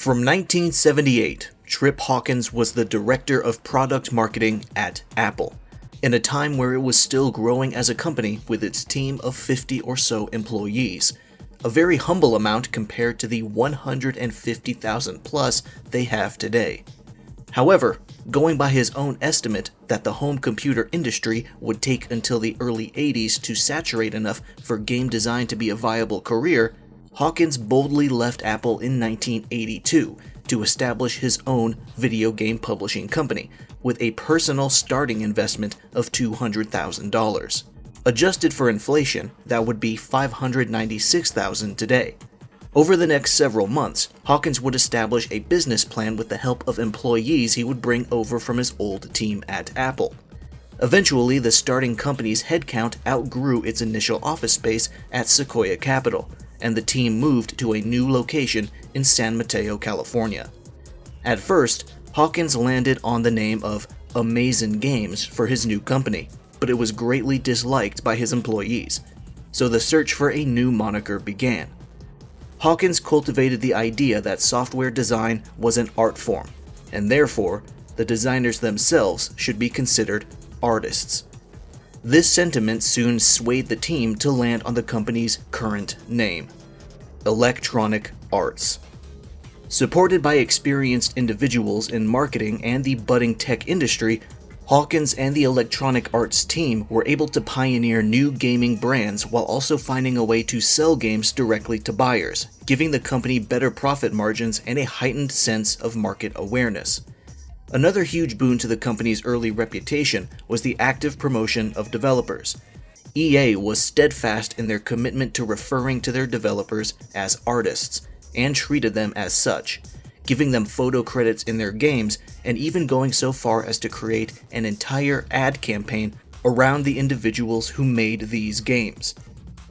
From 1978, Trip Hawkins was the director of product marketing at Apple, in a time where it was still growing as a company with its team of 50 or so employees, a very humble amount compared to the 150,000 plus they have today. However, going by his own estimate that the home computer industry would take until the early 80s to saturate enough for game design to be a viable career, Hawkins boldly left Apple in 1982 to establish his own video game publishing company, with a personal starting investment of $200,000. Adjusted for inflation, that would be $596,000 today. Over the next several months, Hawkins would establish a business plan with the help of employees he would bring over from his old team at Apple. Eventually, the starting company's headcount outgrew its initial office space at Sequoia Capital, and the team moved to a new location in San Mateo, California. At first, Hawkins landed on the name of Amazin' Games for his new company, but it was greatly disliked by his employees, so the search for a new moniker began. Hawkins cultivated the idea that software design was an art form, and therefore, the designers themselves should be considered artists. This sentiment soon swayed the team to land on the company's current name, Electronic Arts. Supported by experienced individuals in marketing and the budding tech industry, Hawkins and the Electronic Arts team were able to pioneer new gaming brands while also finding a way to sell games directly to buyers, giving the company better profit margins and a heightened sense of market awareness. Another huge boon to the company's early reputation was the active promotion of developers. EA was steadfast in their commitment to referring to their developers as artists, and treated them as such, giving them photo credits in their games and even going so far as to create an entire ad campaign around the individuals who made these games.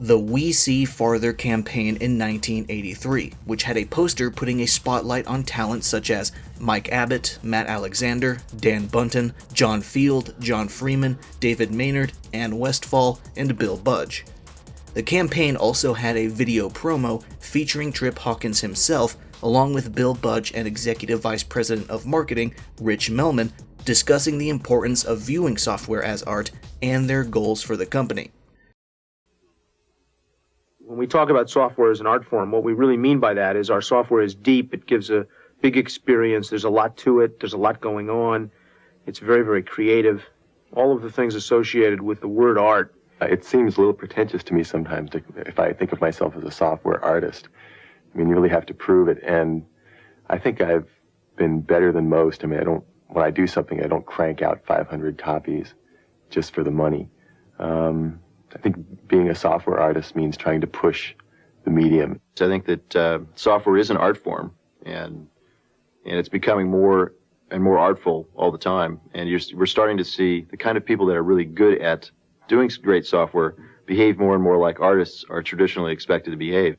The We See Farther campaign in 1983, which had a poster putting a spotlight on talent such as Mike Abbott, Matt Alexander, Dan Bunton, John Field, John Freeman, David Maynard, Ann Westfall, and Bill Budge. The campaign also had a video promo featuring Trip Hawkins himself, along with Bill Budge and Executive Vice President of Marketing, Rich Melman, discussing the importance of viewing software as art and their goals for the company. When we talk about software as an art form, what we really mean by that is our software is deep, it gives a big experience, there's a lot to it, there's a lot going on, it's very, very creative. All of the things associated with the word art. It seems a little pretentious to me sometimes if I think of myself as a software artist. I mean, you really have to prove it, and I think I've been better than most. I mean, when I do something, I don't crank out 500 copies just for the money. I think being a software artist means trying to push the medium. I think that software is an art form, and it's becoming more and more artful all the time. And we're starting to see the kind of people that are really good at doing great software behave more and more like artists are traditionally expected to behave.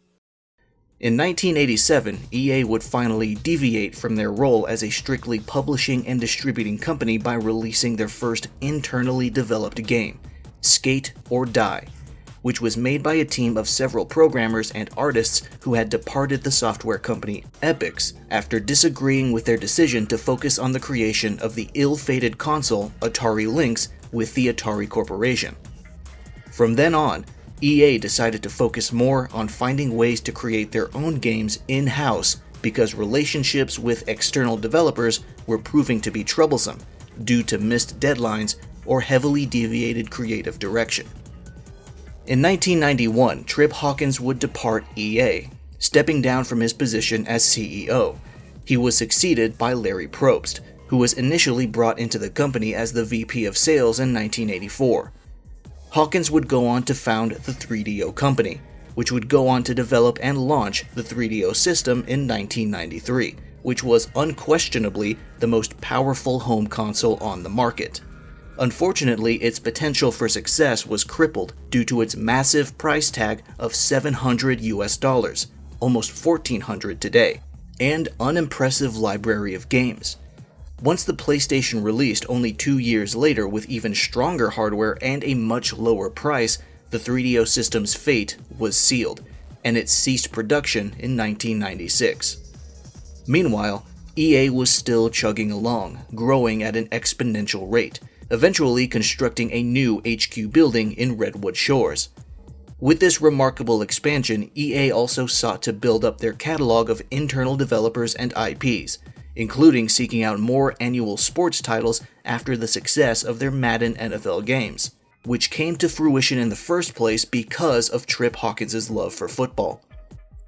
In 1987, EA would finally deviate from their role as a strictly publishing and distributing company by releasing their first internally developed game, Skate or Die, which was made by a team of several programmers and artists who had departed the software company Epix after disagreeing with their decision to focus on the creation of the ill-fated console Atari Lynx with the Atari Corporation. From then on, EA decided to focus more on finding ways to create their own games in-house because relationships with external developers were proving to be troublesome due to missed deadlines or heavily deviated creative direction. In 1991, Trip Hawkins would depart EA, stepping down from his position as CEO. He was succeeded by Larry Probst, who was initially brought into the company as the VP of Sales in 1984. Hawkins would go on to found the 3DO Company, which would go on to develop and launch the 3DO system in 1993, which was unquestionably the most powerful home console on the market. Unfortunately, its potential for success was crippled due to its massive price tag of $700 US, almost $1,400 today, and unimpressive library of games. Once the PlayStation released only 2 years later with even stronger hardware and a much lower price, the 3DO system's fate was sealed, and it ceased production in 1996. Meanwhile, EA was still chugging along, growing at an exponential rate, eventually constructing a new HQ building in Redwood Shores. With this remarkable expansion, EA also sought to build up their catalog of internal developers and IPs, including seeking out more annual sports titles after the success of their Madden NFL games, which came to fruition in the first place because of Trip Hawkins' love for football.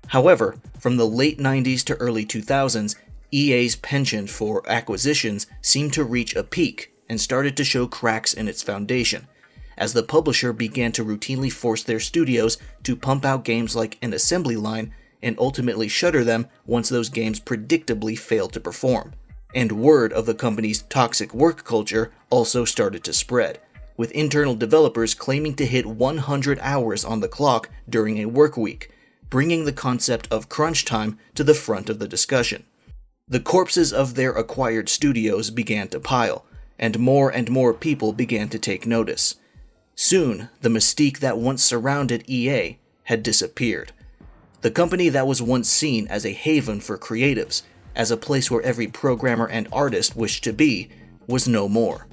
However, from the late 90s to early 2000s, EA's penchant for acquisitions seemed to reach a peak and started to show cracks in its foundation, as the publisher began to routinely force their studios to pump out games like an assembly line and ultimately shutter them once those games predictably failed to perform. And word of the company's toxic work culture also started to spread, with internal developers claiming to hit 100 hours on the clock during a work week, bringing the concept of crunch time to the front of the discussion. The corpses of their acquired studios began to pile, and more people began to take notice. Soon, the mystique that once surrounded EA had disappeared. The company that was once seen as a haven for creatives, as a place where every programmer and artist wished to be, was no more.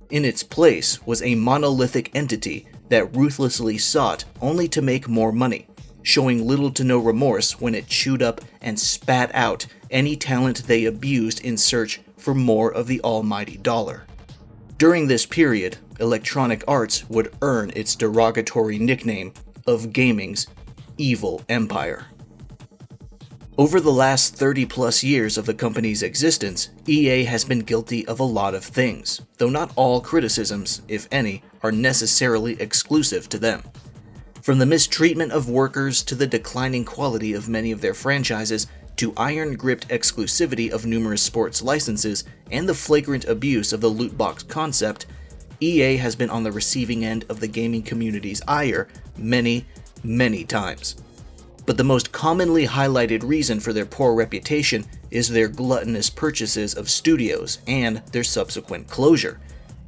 In its place was a monolithic entity that ruthlessly sought only to make more money, showing little to no remorse when it chewed up and spat out any talent they abused in search for more of the almighty dollar. During this period, Electronic Arts would earn its derogatory nickname of gaming's evil empire. Over the last 30+ years of the company's existence, EA has been guilty of a lot of things, though not all criticisms, if any, are necessarily exclusive to them. From the mistreatment of workers to the declining quality of many of their franchises, to iron-gripped exclusivity of numerous sports licenses and the flagrant abuse of the loot box concept, EA has been on the receiving end of the gaming community's ire many times. But the most commonly highlighted reason for their poor reputation is their gluttonous purchases of studios and their subsequent closure,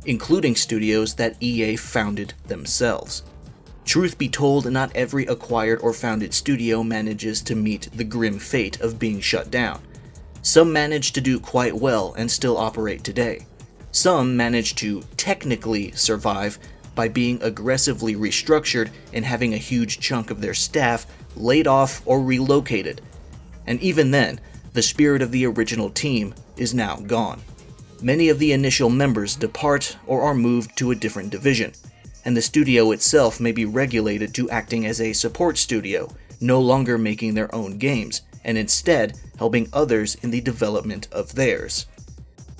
including studios that EA founded themselves. Truth be told, not every acquired or founded studio manages to meet the grim fate of being shut down. Some manage to do quite well and still operate today. Some manage to technically survive by being aggressively restructured and having a huge chunk of their staff laid off or relocated. And even then, the spirit of the original team is now gone. Many of the initial members depart or are moved to a different division, and the studio itself may be regulated to acting as a support studio, no longer making their own games, and instead helping others in the development of theirs.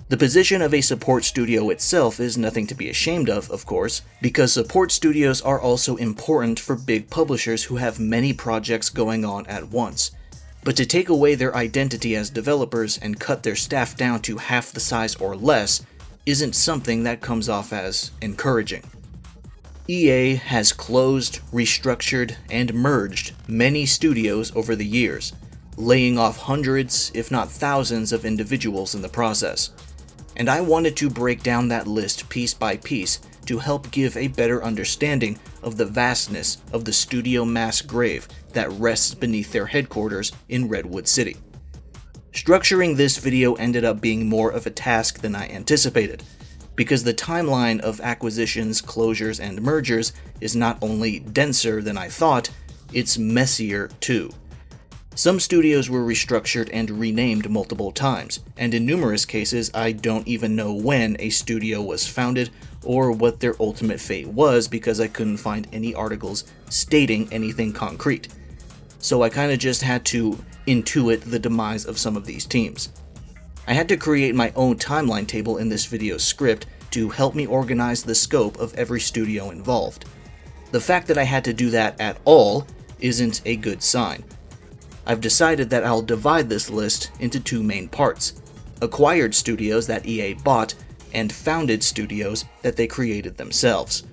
The position of a support studio itself is nothing to be ashamed of course, because support studios are also important for big publishers who have many projects going on at once. But to take away their identity as developers and cut their staff down to half the size or less isn't something that comes off as encouraging. EA has closed, restructured, and merged many studios over the years, laying off hundreds, if not thousands, of individuals in the process. And I wanted to break down that list piece by piece to help give a better understanding of the vastness of the studio mass grave that rests beneath their headquarters in Redwood City. Structuring this video ended up being more of a task than I anticipated, because the timeline of acquisitions, closures, and mergers is not only denser than I thought, it's messier too. Some studios were restructured and renamed multiple times, and in numerous cases I don't even know when a studio was founded or what their ultimate fate was because I couldn't find any articles stating anything concrete. So I kinda just had to intuit the demise of some of these teams. I had to create my own timeline table in this video script to help me organize the scope of every studio involved. The fact that I had to do that at all isn't a good sign. I've decided that I'll divide this list into two main parts: acquired studios that EA bought, and founded studios that they created themselves.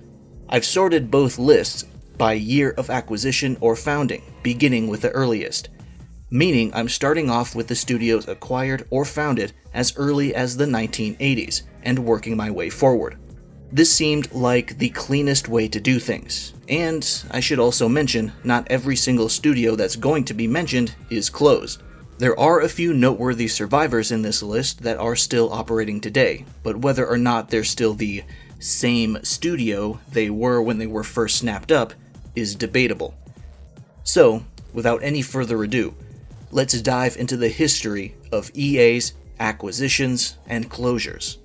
I've sorted both lists by year of acquisition or founding, beginning with the earliest, meaning I'm starting off with the studios acquired or founded as early as the 1980s and working my way forward. This seemed like the cleanest way to do things, and I should also mention, not every single studio that's going to be mentioned is closed. There are a few noteworthy survivors in this list that are still operating today, but whether or not they're still the same studio they were when they were first snapped up is debatable. So, without any further ado, let's dive into the history of EA's acquisitions and closures.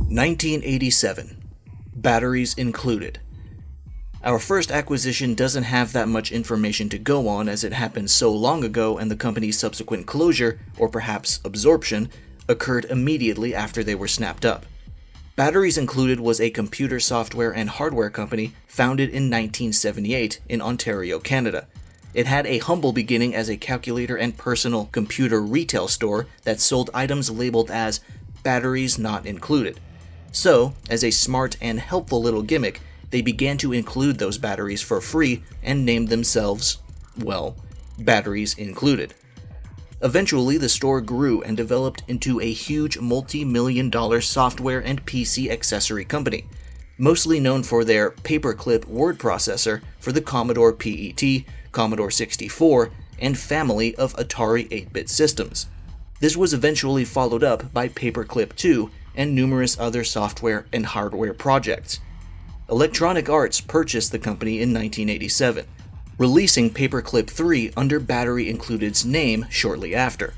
(1987) Batteries included. Our first acquisition doesn't have that much information to go on as it happened so long ago, and the company's subsequent closure, or perhaps absorption, occurred immediately after they were snapped up. Batteries Included was a computer software and hardware company founded in 1978 in Ontario, Canada. It had a humble beginning as a calculator and personal computer retail store that sold items labeled as batteries not included. So, as a smart and helpful little gimmick, they began to include those batteries for free and named themselves, well, Batteries Included. Eventually, the store grew and developed into a huge multi-million-dollar software and PC accessory company, mostly known for their paperclip word processor for the Commodore PET, Commodore 64, and family of Atari 8-bit systems. This was eventually followed up by Paperclip 2 and numerous other software and hardware projects. Electronic Arts purchased the company in 1987, releasing Paperclip 3 under Battery Included's name shortly after.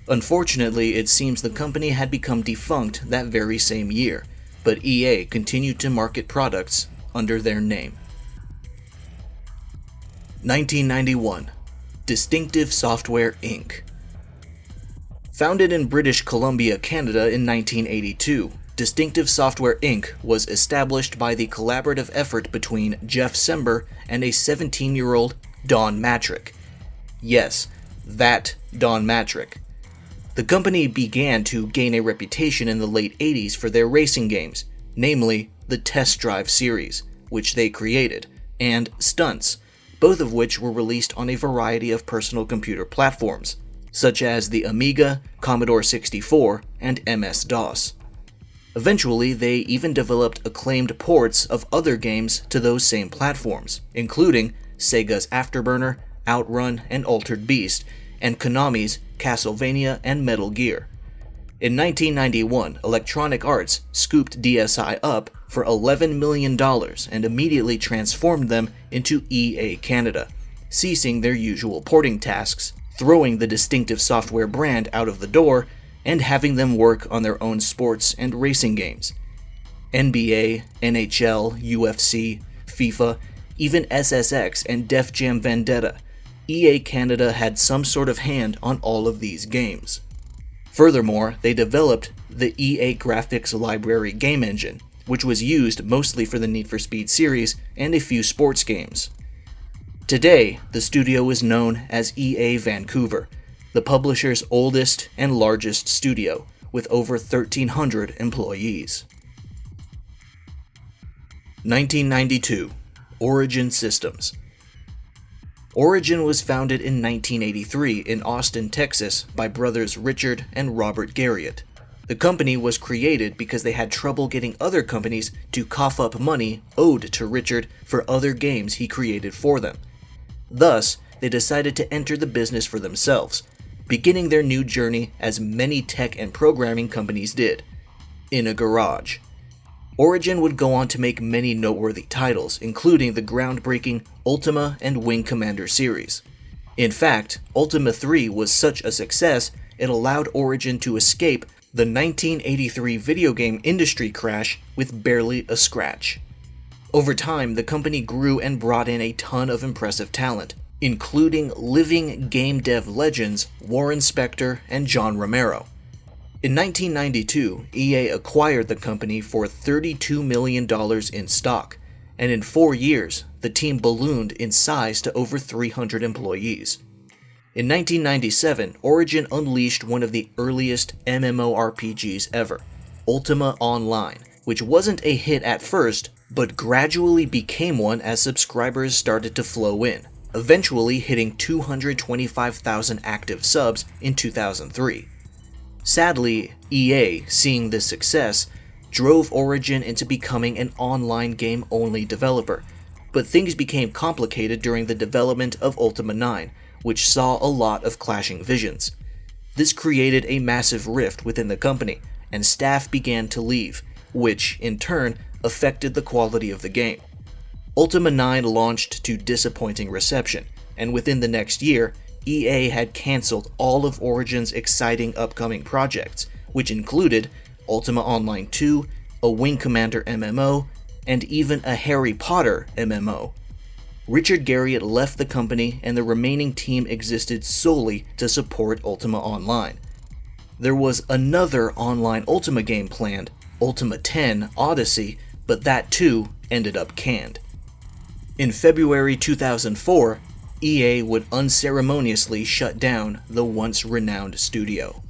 Unfortunately, it seems the company had become defunct that very same year, but EA continued to market products under their name. 1991. Distinctive Software Inc. Founded in British Columbia, Canada in 1982, Distinctive Software Inc. was established by the collaborative effort between Jeff Sember and a 17-year-old Don Matrick. Yes, that Don Matrick. The company began to gain a reputation in the late 80s for their racing games, namely the Test Drive series, which they created, and Stunts, both of which were released on a variety of personal computer platforms, such as the Amiga, Commodore 64, and MS-DOS. Eventually, they even developed acclaimed ports of other games to those same platforms, including Sega's Afterburner, Outrun, and Altered Beast, and Konami's Castlevania and Metal Gear. In 1991, Electronic Arts scooped DSI up for $11 million and immediately transformed them into EA Canada, ceasing their usual porting tasks, throwing the Distinctive Software brand out of the door, and having them work on their own sports and racing games. NBA, NHL, UFC, FIFA, even SSX and Def Jam Vendetta, EA Canada had some sort of hand on all of these games. Furthermore, they developed the EA Graphics Library game engine, which was used mostly for the Need for Speed series and a few sports games. Today, the studio is known as EA Vancouver, the publisher's oldest and largest studio, with over 1,300 employees. 1992. Origin Systems. Origin was founded in 1983 in Austin, Texas by brothers Richard and Robert Garriott. The company was created because they had trouble getting other companies to cough up money owed to Richard for other games he created for them. Thus, they decided to enter the business for themselves, beginning their new journey as many tech and programming companies did, in a garage. Origin would go on to make many noteworthy titles, including the groundbreaking Ultima and Wing Commander series. In fact, Ultima 3 was such a success, it allowed Origin to escape the 1983 video game industry crash with barely a scratch. Over time, the company grew and brought in a ton of impressive talent, including living game dev legends Warren Spector and John Romero. In 1992, EA acquired the company for $32 million in stock, and in 4 years, the team ballooned in size to over 300 employees. In 1997, Origin unleashed one of the earliest MMORPGs ever, Ultima Online, which wasn't a hit at first, but gradually became one as subscribers started to flow in, eventually hitting 225,000 active subs in 2003. Sadly, EA, seeing this success, drove Origin into becoming an online game-only developer, but things became complicated during the development of Ultima 9, which saw a lot of clashing visions. This created a massive rift within the company, and staff began to leave, which, in turn, affected the quality of the game. Ultima 9 launched to disappointing reception, and within the next year, EA had cancelled all of Origin's exciting upcoming projects, which included Ultima Online 2, a Wing Commander MMO, and even a Harry Potter MMO. Richard Garriott left the company, and the remaining team existed solely to support Ultima Online. There was another online Ultima game planned, Ultima 10 Odyssey, but that too ended up canned. In February 2004, EA would unceremoniously shut down the once renowned studio.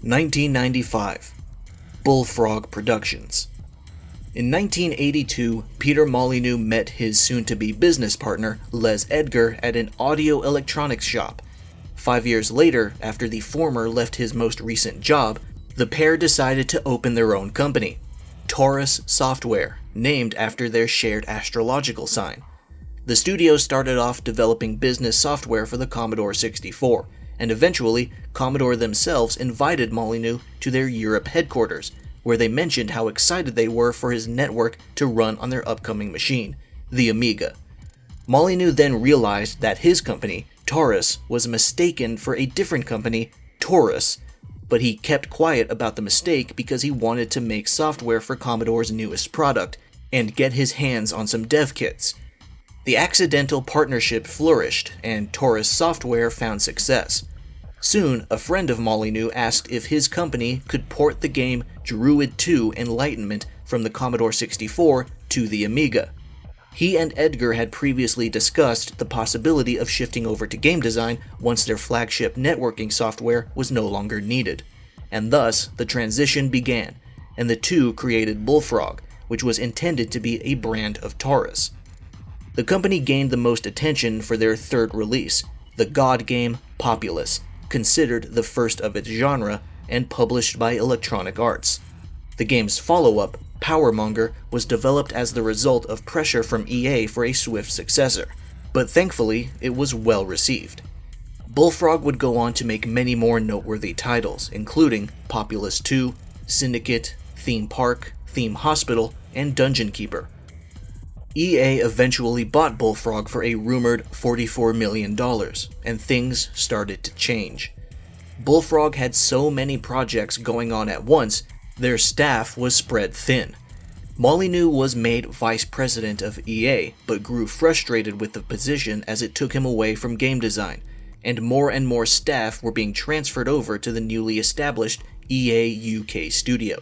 1995. Bullfrog Productions. In 1982, Peter Molyneux met his soon-to-be business partner, Les Edgar, at an audio electronics shop. 5 years later, after the former left his most recent job, the pair decided to open their own company, Taurus Software, named after their shared astrological sign. The studio started off developing business software for the Commodore 64, and eventually, Commodore themselves invited Molyneux to their Europe headquarters, where they mentioned how excited they were for his network to run on their upcoming machine, the Amiga. Molyneux then realized that his company, Taurus, was mistaken for a different company, Taurus, but he kept quiet about the mistake because he wanted to make software for Commodore's newest product and get his hands on some dev kits. The accidental partnership flourished, and Taurus Software found success. Soon, a friend of Molyneux asked if his company could port the game Druid 2 Enlightenment from the Commodore 64 to the Amiga. He and Edgar had previously discussed the possibility of shifting over to game design once their flagship networking software was no longer needed. And thus, the transition began, and the two created Bullfrog, which was intended to be a brand of Taurus. The company gained the most attention for their third release, the God game Populous, considered the first of its genre and published by Electronic Arts. The game's follow-up, Powermonger, was developed as the result of pressure from EA for a swift successor, but thankfully it was well received. Bullfrog would go on to make many more noteworthy titles, including Populous 2, Syndicate, Theme Park, Theme Hospital, and Dungeon Keeper. EA eventually bought Bullfrog for a rumored $44 million, and things started to change. Bullfrog had so many projects going on at once, their staff was spread thin. Molyneux was made vice president of EA, but grew frustrated with the position as it took him away from game design, and more staff were being transferred over to the newly established EA UK studio.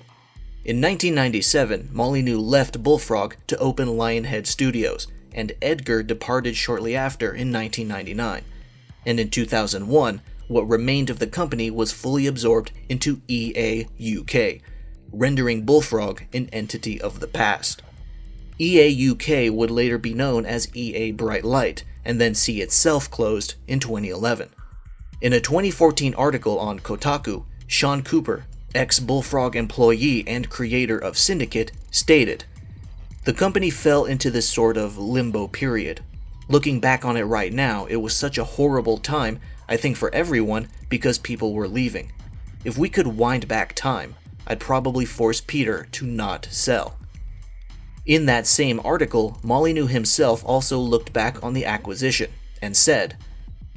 In 1997, Molyneux left Bullfrog to open Lionhead Studios, and Edgar departed shortly after in 1999. And in 2001, what remained of the company was fully absorbed into EA UK, rendering Bullfrog an entity of the past. EA UK would later be known as EA Bright Light, and then see itself closed in 2011. In a 2014 article on Kotaku, Sean Cooper, ex-Bullfrog employee and creator of Syndicate, stated, "The company fell into this sort of limbo period. Looking back on it right now, it was such a horrible time, I think for everyone, because people were leaving. If we could wind back time, I'd probably force Peter to not sell." In that same article, Molyneux himself also looked back on the acquisition and said,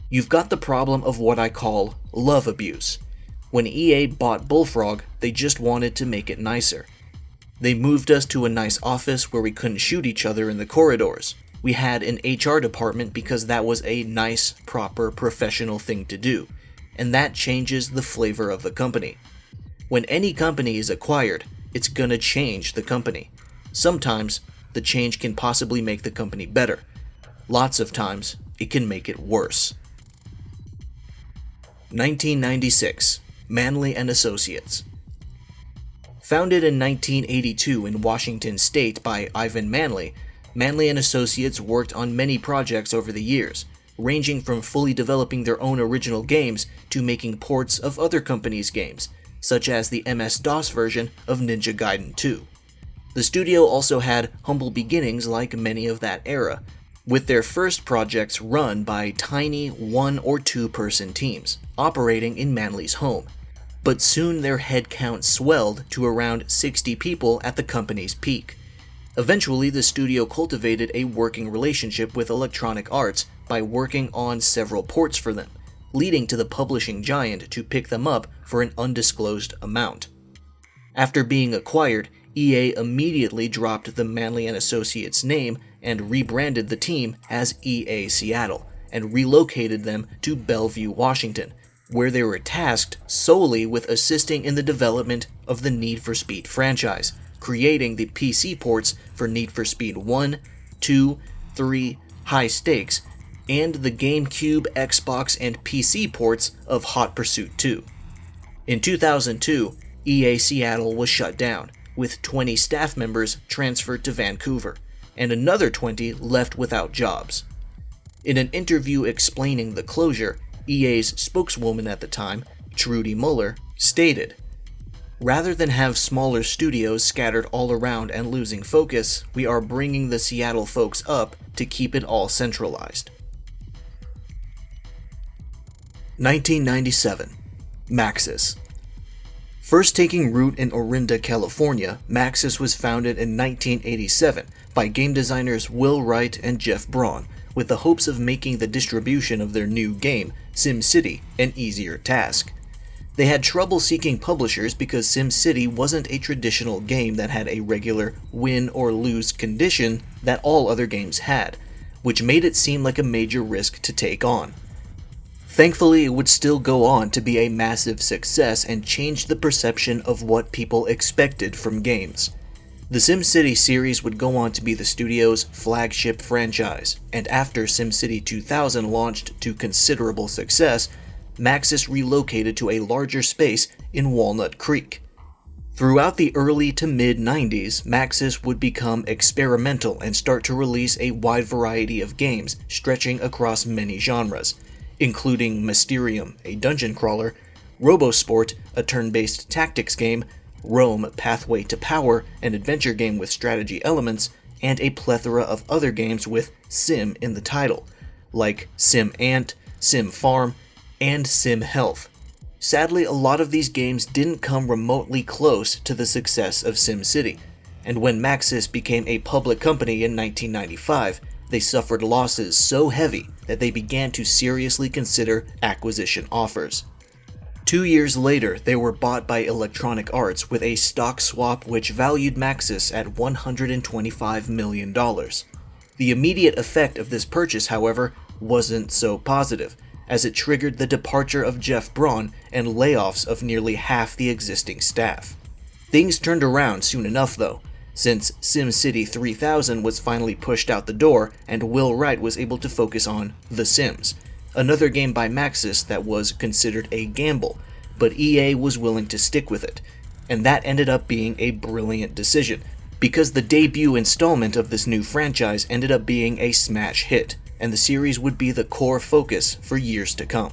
"You've got the problem of what I call love abuse. When EA bought Bullfrog, they just wanted to make it nicer. They moved us to a nice office where we couldn't shoot each other in the corridors. We had an HR department because that was a nice, proper, professional thing to do, and that changes the flavor of the company. When any company is acquired, it's gonna change the company. Sometimes, the change can possibly make the company better. Lots of times, it can make it worse." 1996. Manley Associates. Founded in 1982 in Washington State by Ivan Manley, Manley Associates worked on many projects over the years, ranging from fully developing their own original games to making ports of other companies' games, such as the MS-DOS version of Ninja Gaiden 2. The studio also had humble beginnings like many of that era, with their first projects run by tiny 1 or 2 person teams, operating in Manley's home. But soon their headcount swelled to around 60 people at the company's peak. Eventually, the studio cultivated a working relationship with Electronic Arts by working on several ports for them, leading to the publishing giant to pick them up for an undisclosed amount. After being acquired, EA immediately dropped the Manley Associates name and rebranded the team as EA Seattle, and relocated them to Bellevue, Washington, where they were tasked solely with assisting in the development of the Need for Speed franchise, creating the PC ports for Need for Speed 1, 2, 3, High Stakes, and the GameCube, Xbox, and PC ports of Hot Pursuit 2. In 2002, EA Seattle was shut down, with 20 staff members transferred to Vancouver, and another 20 left without jobs. In an interview explaining the closure, EA's spokeswoman at the time, Trudy Muller, stated, "Rather than have smaller studios scattered all around and losing focus, we are bringing the Seattle folks up to keep it all centralized." 1997. Maxis. First taking root in Orinda, California, Maxis was founded in 1987 by game designers Will Wright and Jeff Braun, with the hopes of making the distribution of their new game, SimCity, an easier task. They had trouble seeking publishers because SimCity wasn't a traditional game that had a regular win or lose condition that all other games had, which made it seem like a major risk to take on. Thankfully, it would still go on to be a massive success and change the perception of what people expected from games. The SimCity series would go on to be the studio's flagship franchise, and after SimCity 2000 launched to considerable success, Maxis relocated to a larger space in Walnut Creek. Throughout the early to mid-90s, Maxis would become experimental and start to release a wide variety of games stretching across many genres, including Mysterium, a dungeon crawler, Robosport, a turn-based tactics game, Rome Pathway to Power, an adventure game with strategy elements, and a plethora of other games with Sim in the title, like Sim Ant, Sim Farm, and Sim Health. Sadly, a lot of these games didn't come remotely close to the success of SimCity, and when Maxis became a public company in 1995, they suffered losses so heavy that they began to seriously consider acquisition offers. 2 years later, they were bought by Electronic Arts with a stock swap which valued Maxis at $125 million. The immediate effect of this purchase, however, wasn't so positive, as it triggered the departure of Jeff Braun and layoffs of nearly half the existing staff. Things turned around soon enough though, since SimCity 3000 was finally pushed out the door and Will Wright was able to focus on The Sims, another game by Maxis that was considered a gamble, but EA was willing to stick with it, and that ended up being a brilliant decision, because the debut installment of this new franchise ended up being a smash hit, and the series would be the core focus for years to come.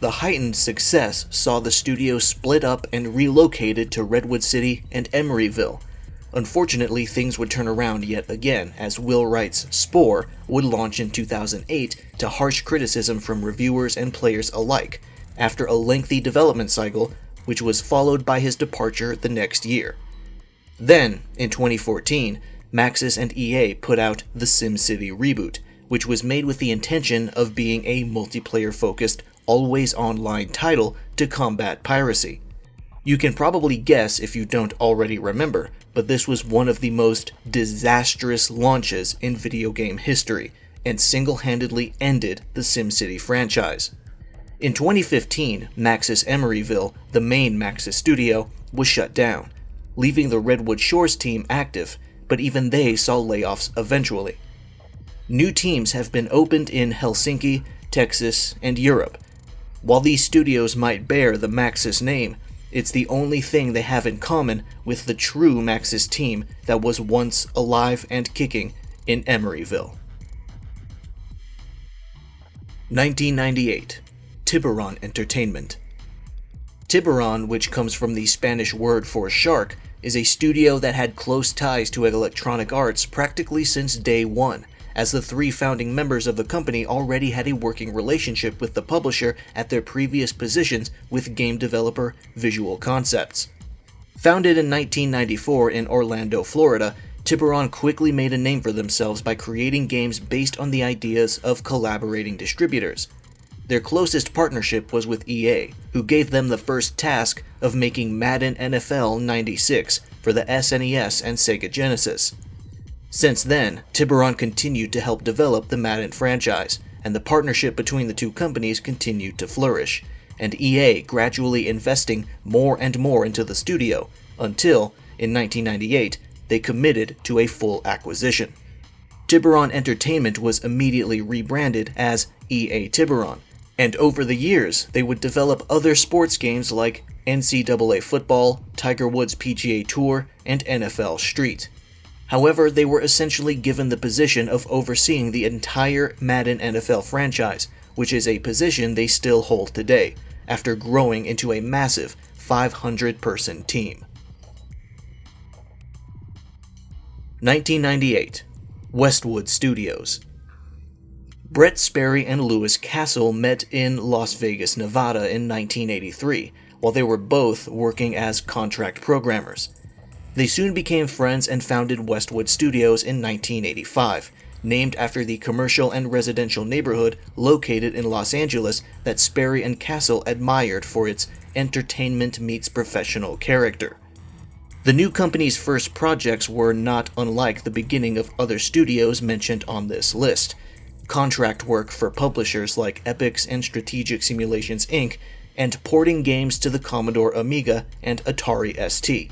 The heightened success saw the studio split up and relocated to Redwood City and Emeryville. Unfortunately, things would turn around yet again, as Will Wright's Spore would launch in 2008 to harsh criticism from reviewers and players alike, after a lengthy development cycle, which was followed by his departure the next year. Then, in 2014, Maxis and EA put out the SimCity reboot, which was made with the intention of being a multiplayer-focused, always-online title to combat piracy. You can probably guess if you don't already remember, but this was one of the most disastrous launches in video game history, and single-handedly ended the SimCity franchise. In 2015, Maxis Emeryville, the main Maxis studio, was shut down, leaving the Redwood Shores team active, but even they saw layoffs eventually. New teams have been opened in Helsinki, Texas, and Europe. While these studios might bear the Maxis name, it's the only thing they have in common with the true Maxis team that was once alive and kicking in Emeryville. 1998. Tiburon Entertainment. Tiburon, which comes from the Spanish word for shark, is a studio that had close ties to Electronic Arts practically since day one, as the three founding members of the company already had a working relationship with the publisher at their previous positions with game developer Visual Concepts. Founded in 1994 in Orlando, Florida, Tiburon quickly made a name for themselves by creating games based on the ideas of collaborating distributors. Their closest partnership was with EA, who gave them the first task of making Madden NFL 96 for the SNES and Sega Genesis. Since then, Tiburon continued to help develop the Madden franchise, and the partnership between the two companies continued to flourish, and EA gradually investing more and more into the studio, until, in 1998, they committed to a full acquisition. Tiburon Entertainment was immediately rebranded as EA Tiburon, and over the years, they would develop other sports games like NCAA Football, Tiger Woods PGA Tour, and NFL Street. However, they were essentially given the position of overseeing the entire Madden NFL franchise, which is a position they still hold today, after growing into a massive 500-person team. 1998. Westwood Studios. Brett Sperry and Louis Castle met in Las Vegas, Nevada in 1983, while they were both working as contract programmers. They soon became friends and founded Westwood Studios in 1985, named after the commercial and residential neighborhood located in Los Angeles that Sperry and Castle admired for its entertainment meets professional character. The new company's first projects were not unlike the beginning of other studios mentioned on this list. Contract work for publishers like Epix and Strategic Simulations Inc., and porting games to the Commodore Amiga and Atari ST.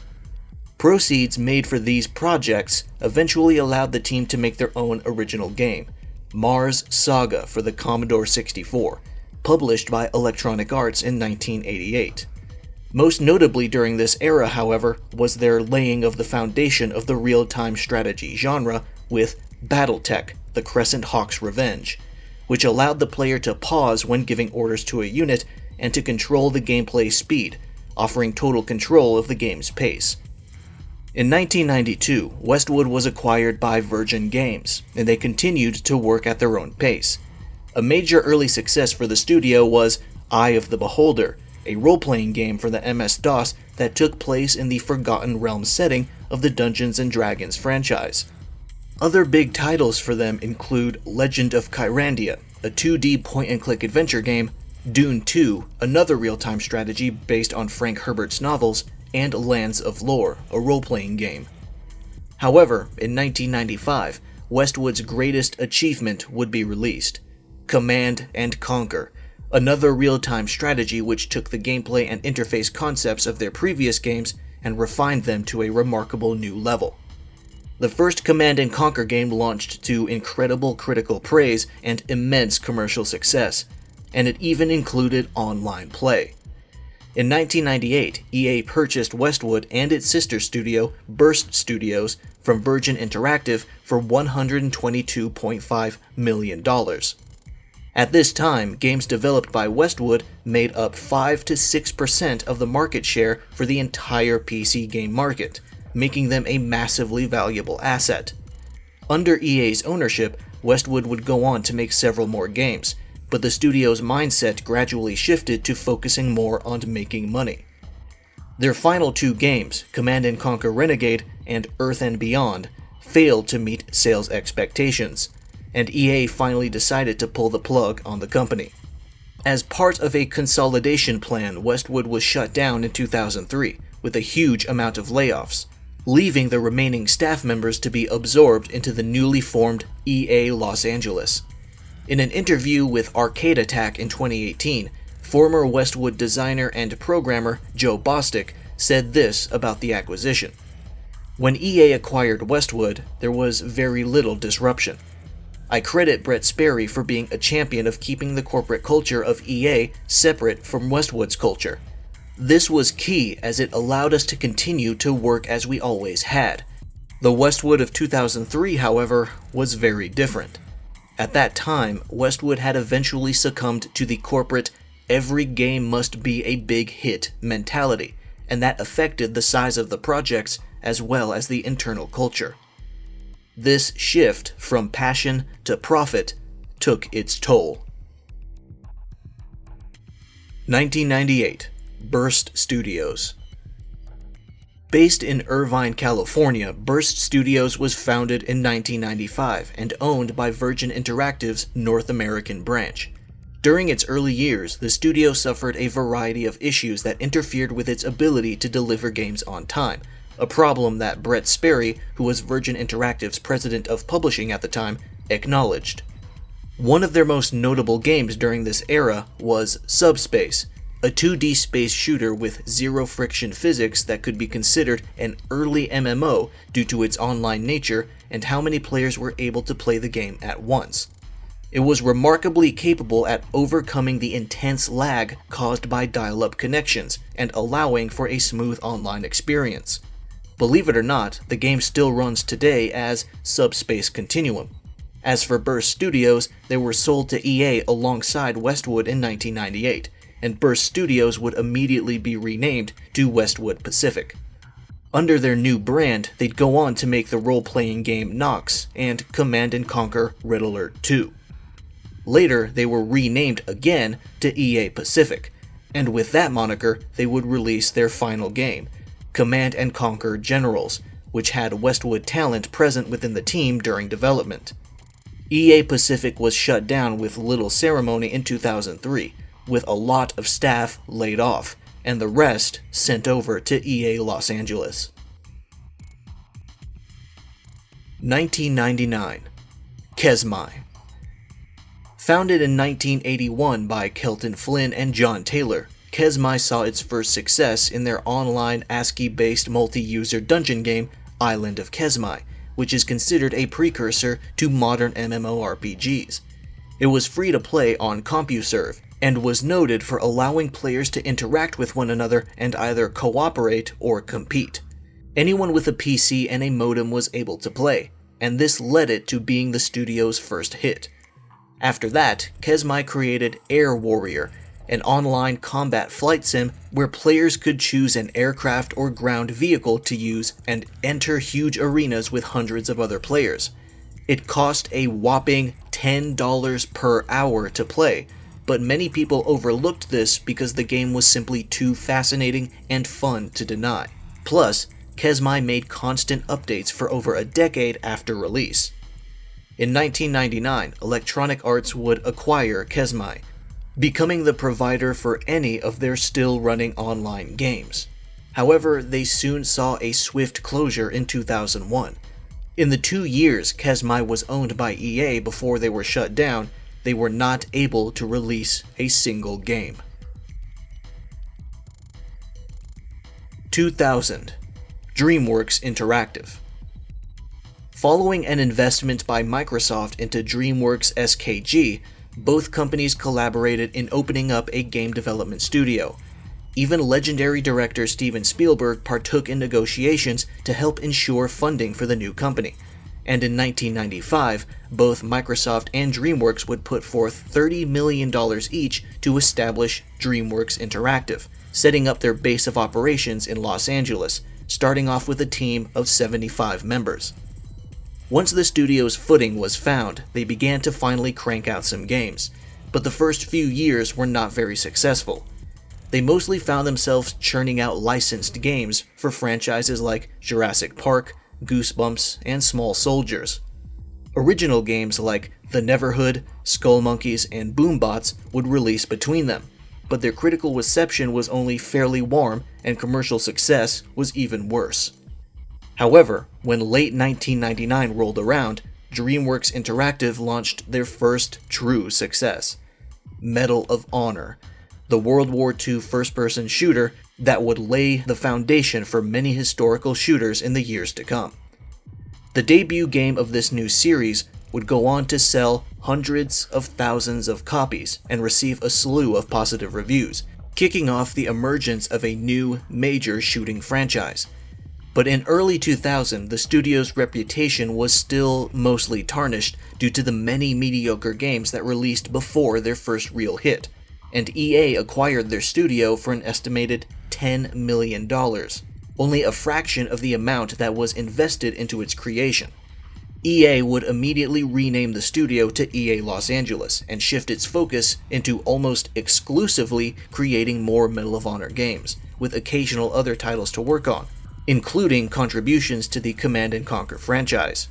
Proceeds made for these projects eventually allowed the team to make their own original game, Mars Saga for the Commodore 64, published by Electronic Arts in 1988. Most notably during this era, however, was their laying of the foundation of the real-time strategy genre with Battletech: The Crescent Hawk's Revenge, which allowed the player to pause when giving orders to a unit and to control the gameplay speed, offering total control of the game's pace. In 1992, Westwood was acquired by Virgin Games, and they continued to work at their own pace. A major early success for the studio was Eye of the Beholder, a role-playing game for the MS-DOS that took place in the Forgotten Realms setting of the Dungeons & Dragons franchise. Other big titles for them include Legend of Kyrandia, a 2D point-and-click adventure game, Dune 2, another real-time strategy based on Frank Herbert's novels, and Lands of Lore, a role-playing game. However, in 1995, Westwood's greatest achievement would be released, Command & Conquer, another real-time strategy which took the gameplay and interface concepts of their previous games and refined them to a remarkable new level. The first Command & Conquer game launched to incredible critical praise and immense commercial success, and it even included online play. In 1998, EA purchased Westwood and its sister studio, Burst Studios, from Virgin Interactive for $122.5 million. At this time, games developed by Westwood made up 5 to 6% of the market share for the entire PC game market, making them a massively valuable asset. Under EA's ownership, Westwood would go on to make several more games, but the studio's mindset gradually shifted to focusing more on making money. Their final two games, Command & Conquer Renegade and Earth and Beyond, failed to meet sales expectations, and EA finally decided to pull the plug on the company. As part of a consolidation plan, Westwood was shut down in 2003, with a huge amount of layoffs, leaving the remaining staff members to be absorbed into the newly formed EA Los Angeles. In an interview with Arcade Attack in 2018, former Westwood designer and programmer Joe Bostic said this about the acquisition. When EA acquired Westwood, there was very little disruption. I credit Brett Sperry for being a champion of keeping the corporate culture of EA separate from Westwood's culture. This was key as it allowed us to continue to work as we always had. The Westwood of 2003, however, was very different. At that time, Westwood had eventually succumbed to the corporate every game must be a big hit mentality, and that affected the size of the projects as well as the internal culture. This shift from passion to profit took its toll. 1998, Burst Studios. Based in Irvine, California, Burst Studios was founded in 1995 and owned by Virgin Interactive's North American branch. During its early years, the studio suffered a variety of issues that interfered with its ability to deliver games on time, a problem that Brett Sperry, who was Virgin Interactive's president of publishing at the time, acknowledged. One of their most notable games during this era was Subspace, a 2D space shooter with zero-friction physics that could be considered an early MMO due to its online nature and how many players were able to play the game at once. It was remarkably capable at overcoming the intense lag caused by dial-up connections and allowing for a smooth online experience. Believe it or not, the game still runs today as Subspace Continuum. As for Burst Studios, they were sold to EA alongside Westwood in 1998, and Burst Studios would immediately be renamed to Westwood Pacific. Under their new brand, they'd go on to make the role-playing game Nox and Command & Conquer Red Alert 2. Later, they were renamed again to EA Pacific, and with that moniker, they would release their final game, Command & Conquer Generals, which had Westwood talent present within the team during development. EA Pacific was shut down with little ceremony in 2003, with a lot of staff laid off, and the rest sent over to EA Los Angeles. 1999, Kezmai. Founded in 1981 by Kelton Flynn and John Taylor, Kezmai saw its first success in their online ASCII-based multi-user dungeon game, Island of Kezmai, which is considered a precursor to modern MMORPGs. It was free to play on CompuServe, and was noted for allowing players to interact with one another and either cooperate or compete. Anyone with a PC and a modem was able to play, and this led it to being the studio's first hit. After that, Kezmai created Air Warrior, an online combat flight sim where players could choose an aircraft or ground vehicle to use and enter huge arenas with hundreds of other players. It cost a whopping $10 per hour to play, but many people overlooked this because the game was simply too fascinating and fun to deny. Plus, Kezmai made constant updates for over a decade after release. In 1999, Electronic Arts would acquire Kezmai, becoming the provider for any of their still running online games. However, they soon saw a swift closure in 2001. In the 2 years Kezmai was owned by EA before they were shut down, they were not able to release a single game. 2000, DreamWorks Interactive. Following an investment by Microsoft into DreamWorks SKG, both companies collaborated in opening up a game development studio. Even legendary director Steven Spielberg partook in negotiations to help ensure funding for the new company. And in 1995, both Microsoft and DreamWorks would put forth $30 million each to establish DreamWorks Interactive, setting up their base of operations in Los Angeles, starting off with a team of 75 members. Once the studio's footing was found, they began to finally crank out some games, but the first few years were not very successful. They mostly found themselves churning out licensed games for franchises like Jurassic Park, Goosebumps, and Small Soldiers. Original games like The Neverhood, Skull Monkeys, and Boombots would release between them, but their critical reception was only fairly warm and commercial success was even worse. However, when late 1999 rolled around, DreamWorks Interactive launched their first true success, Medal of Honor, the World War II first-person shooter that would lay the foundation for many historical shooters in the years to come. The debut game of this new series would go on to sell hundreds of thousands of copies and receive a slew of positive reviews, kicking off the emergence of a new, major shooting franchise. But in early 2000, the studio's reputation was still mostly tarnished due to the many mediocre games that released before their first real hit. and EA acquired their studio for an estimated $10 million, only a fraction of the amount that was invested into its creation. EA would immediately rename the studio to EA Los Angeles and shift its focus into almost exclusively creating more Medal of Honor games, with occasional other titles to work on, including contributions to the Command & Conquer franchise.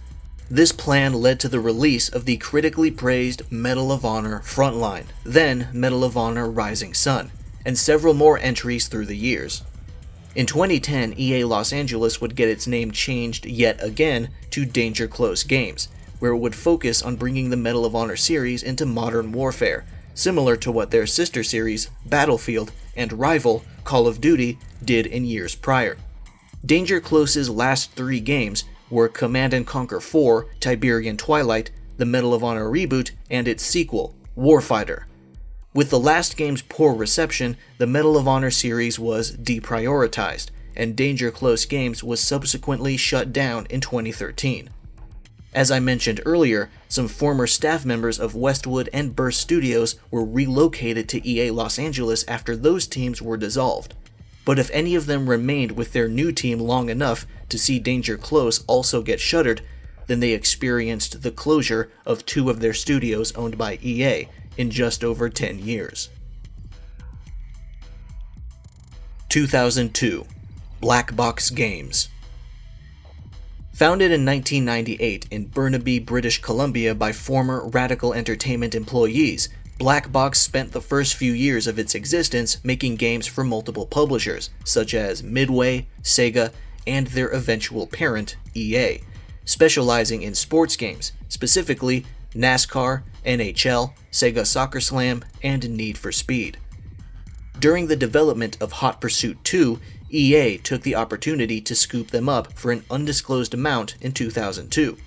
This plan led to the release of the critically praised Medal of Honor Frontline, then Medal of Honor Rising Sun, and several more entries through the years. In 2010, EA Los Angeles would get its name changed yet again to Danger Close Games, where it would focus on bringing the Medal of Honor series into modern warfare, similar to what their sister series, Battlefield, and rival, Call of Duty, did in years prior. Danger Close's last 3 games were Command & Conquer 4, Tiberian Twilight, the Medal of Honor reboot, and its sequel, Warfighter. With the last game's poor reception, the Medal of Honor series was deprioritized, and Danger Close Games was subsequently shut down in 2013. As I mentioned earlier, some former staff members of Westwood and Burst Studios were relocated to EA Los Angeles after those teams were dissolved. But if any of them remained with their new team long enough to see Danger Close also get shuttered, then they experienced the closure of 2 of their studios owned by EA in just over 10 years. 2002. Black Box Games. Founded in 1998 in Burnaby, British Columbia by former Radical Entertainment employees, Black Box spent the first few years of its existence making games for multiple publishers, such as Midway, Sega, and their eventual parent, EA, specializing in sports games, specifically NASCAR, NHL, Sega Soccer Slam, and Need for Speed. During the development of Hot Pursuit 2, EA took the opportunity to scoop them up for an undisclosed amount in 2002.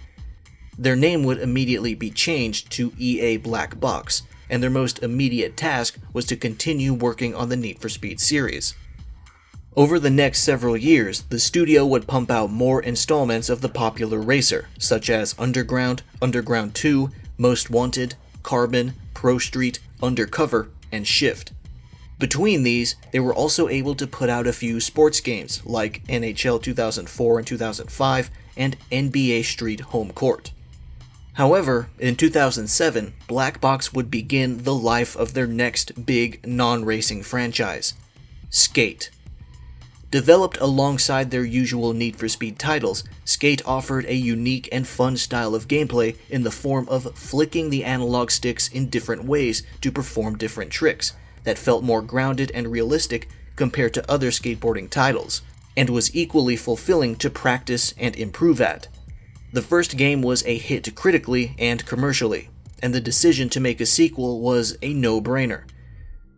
Their name would immediately be changed to EA Black Box, and their most immediate task was to continue working on the Need for Speed series. Over the next several years, the studio would pump out more installments of the popular racer, such as Underground, Underground 2, Most Wanted, Carbon, Pro Street, Undercover, and Shift. Between these, they were also able to put out a few sports games like NHL 2004 and 2005 and NBA Street Home Court. However, in 2007, Black Box would begin the life of their next big non-racing franchise, Skate. Developed alongside their usual Need for Speed titles, Skate offered a unique and fun style of gameplay in the form of flicking the analog sticks in different ways to perform different tricks that felt more grounded and realistic compared to other skateboarding titles, and was equally fulfilling to practice and improve at. The first game was a hit critically and commercially, and the decision to make a sequel was a no-brainer.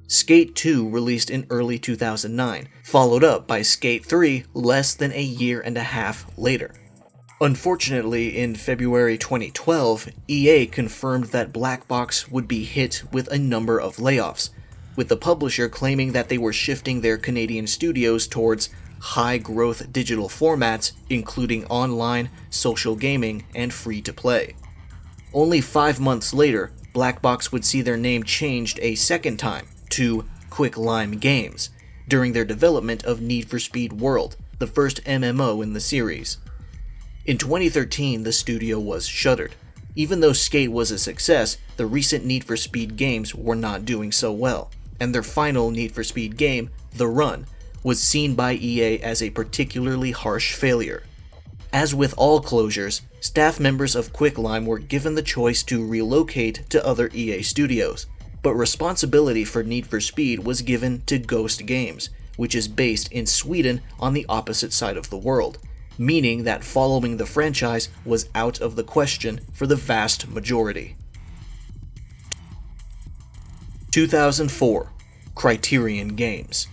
Skate 2 released in early 2009, followed up by Skate 3 less than a year and a half later. Unfortunately, in February 2012, EA confirmed that Black Box would be hit with a number of layoffs, with the publisher claiming that they were shifting their Canadian studios towards high-growth digital formats, including online, social gaming, and free-to-play. Only 5 months later, Black Box would see their name changed a second time to Quicklime Games during their development of Need for Speed World, the first MMO in the series. In 2013, the studio was shuttered. Even though Skate was a success, the recent Need for Speed games were not doing so well, and their final Need for Speed game, The Run, was seen by EA as a particularly harsh failure. As with all closures, staff members of Quicklime were given the choice to relocate to other EA studios, but responsibility for Need for Speed was given to Ghost Games, which is based in Sweden on the opposite side of the world, meaning that following the franchise was out of the question for the vast majority. 2004. Criterion Games.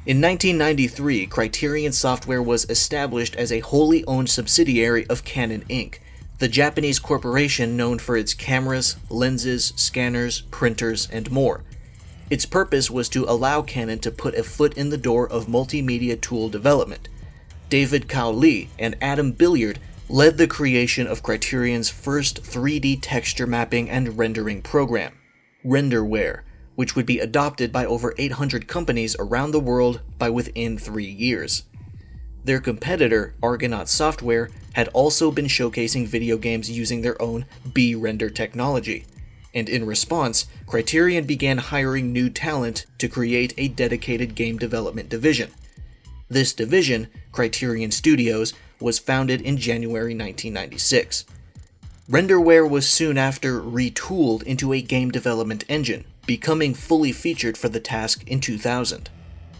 In 1993, Criterion Software was established as a wholly owned subsidiary of Canon Inc., the Japanese corporation known for its cameras, lenses, scanners, printers, and more. Its purpose was to allow Canon to put a foot in the door of multimedia tool development. David Cowley and Adam Billiard led the creation of Criterion's first 3D texture mapping and rendering program, Renderware, which would be adopted by over 800 companies around the world by within 3 years. Their competitor, Argonaut Software, had also been showcasing video games using their own B-render technology, and in response, Criterion began hiring new talent to create a dedicated game development division. This division, Criterion Studios, was founded in January 1996. Renderware was soon after retooled into a game development engine, becoming fully featured for the task in 2000.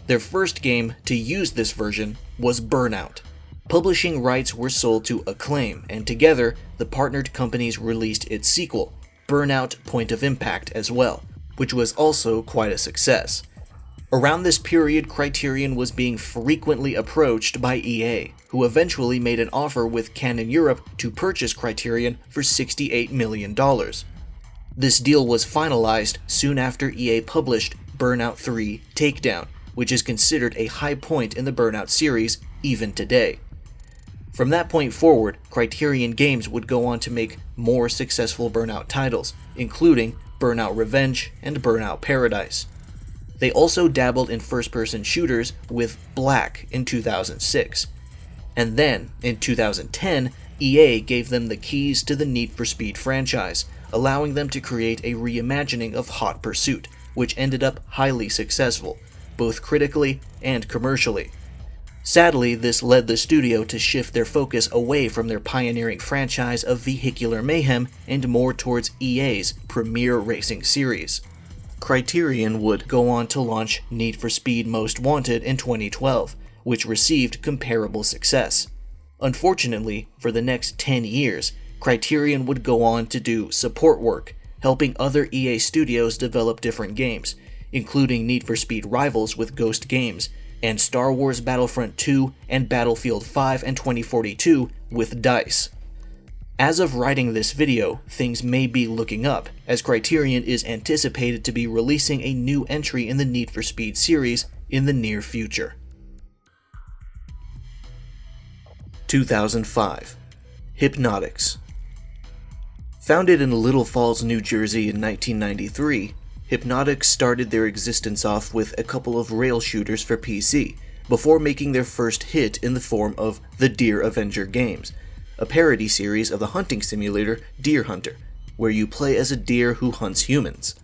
Their first game to use this version was Burnout. Publishing rights were sold to Acclaim, and together, the partnered companies released its sequel, Burnout Point of Impact, as well, which was also quite a success. Around this period, Criterion was being frequently approached by EA, who eventually made an offer with Canon Europe to purchase Criterion for $68 million. This deal was finalized soon after EA published Burnout 3 Takedown, which is considered a high point in the Burnout series even today. From that point forward, Criterion Games would go on to make more successful Burnout titles, including Burnout Revenge and Burnout Paradise. They also dabbled in first-person shooters with Black in 2006. And then, in 2010, EA gave them the keys to the Need for Speed franchise, allowing them to create a reimagining of Hot Pursuit, which ended up highly successful, both critically and commercially. Sadly, this led the studio to shift their focus away from their pioneering franchise of vehicular mayhem and more towards EA's premier racing series. Criterion would go on to launch Need for Speed Most Wanted in 2012, which received comparable success. Unfortunately, for the next 10 years, Criterion would go on to do support work, helping other EA studios develop different games, including Need for Speed Rivals with Ghost Games, and Star Wars Battlefront 2 and Battlefield 5 and 2042 with DICE. As of writing this video, things may be looking up, as Criterion is anticipated to be releasing a new entry in the Need for Speed series in the near future. 2005. Hypnotics. Founded in Little Falls, New Jersey in 1993, Hypnotics started their existence off with a couple of rail shooters for PC, before making their first hit in the form of the Deer Avenger games, a parody series of the hunting simulator Deer Hunter, where you play as a deer who hunts humans.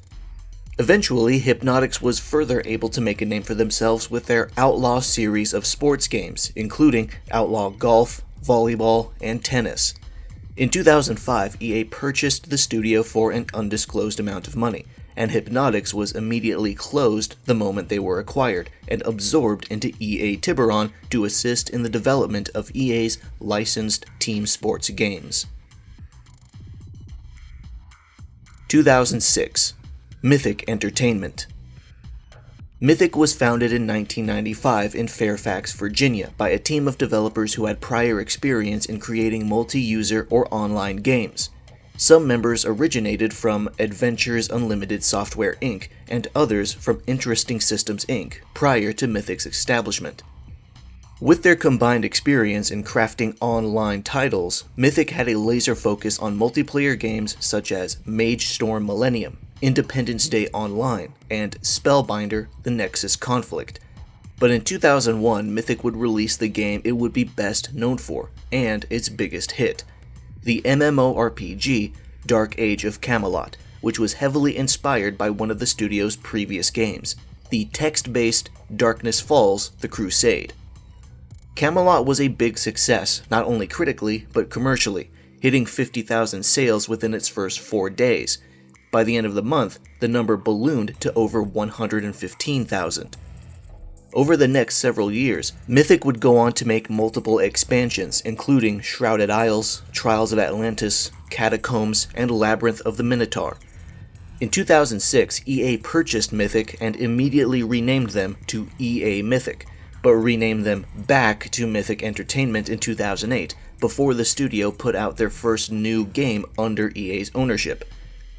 Eventually, Hypnotics was further able to make a name for themselves with their Outlaw series of sports games, including Outlaw Golf, Volleyball, and Tennis. In 2005, EA purchased the studio for an undisclosed amount of money, and Hypnotics was immediately closed the moment they were acquired and absorbed into EA Tiburon to assist in the development of EA's licensed team sports games. 2006. Mythic Entertainment. Mythic was founded in 1995 in Fairfax, Virginia by a team of developers who had prior experience in creating multi-user or online games. Some members originated from Adventures Unlimited Software Inc. and others from Interesting Systems Inc. prior to Mythic's establishment. With their combined experience in crafting online titles, Mythic had a laser focus on multiplayer games such as Mage Storm Millennium, Independence Day Online, and Spellbinder: The Nexus Conflict. But in 2001, Mythic would release the game it would be best known for, and its biggest hit, the MMORPG Dark Age of Camelot, which was heavily inspired by one of the studio's previous games, the text-based Darkness Falls: The Crusade. Camelot was a big success, not only critically, but commercially, hitting 50,000 sales within its first 4 days. By the end of the month, the number ballooned to over 115,000. Over the next several years, Mythic would go on to make multiple expansions, including Shrouded Isles, Trials of Atlantis, Catacombs, and Labyrinth of the Minotaur. In 2006, EA purchased Mythic and immediately renamed them to EA Mythic, but renamed them back to Mythic Entertainment in 2008, before the studio put out their first new game under EA's ownership,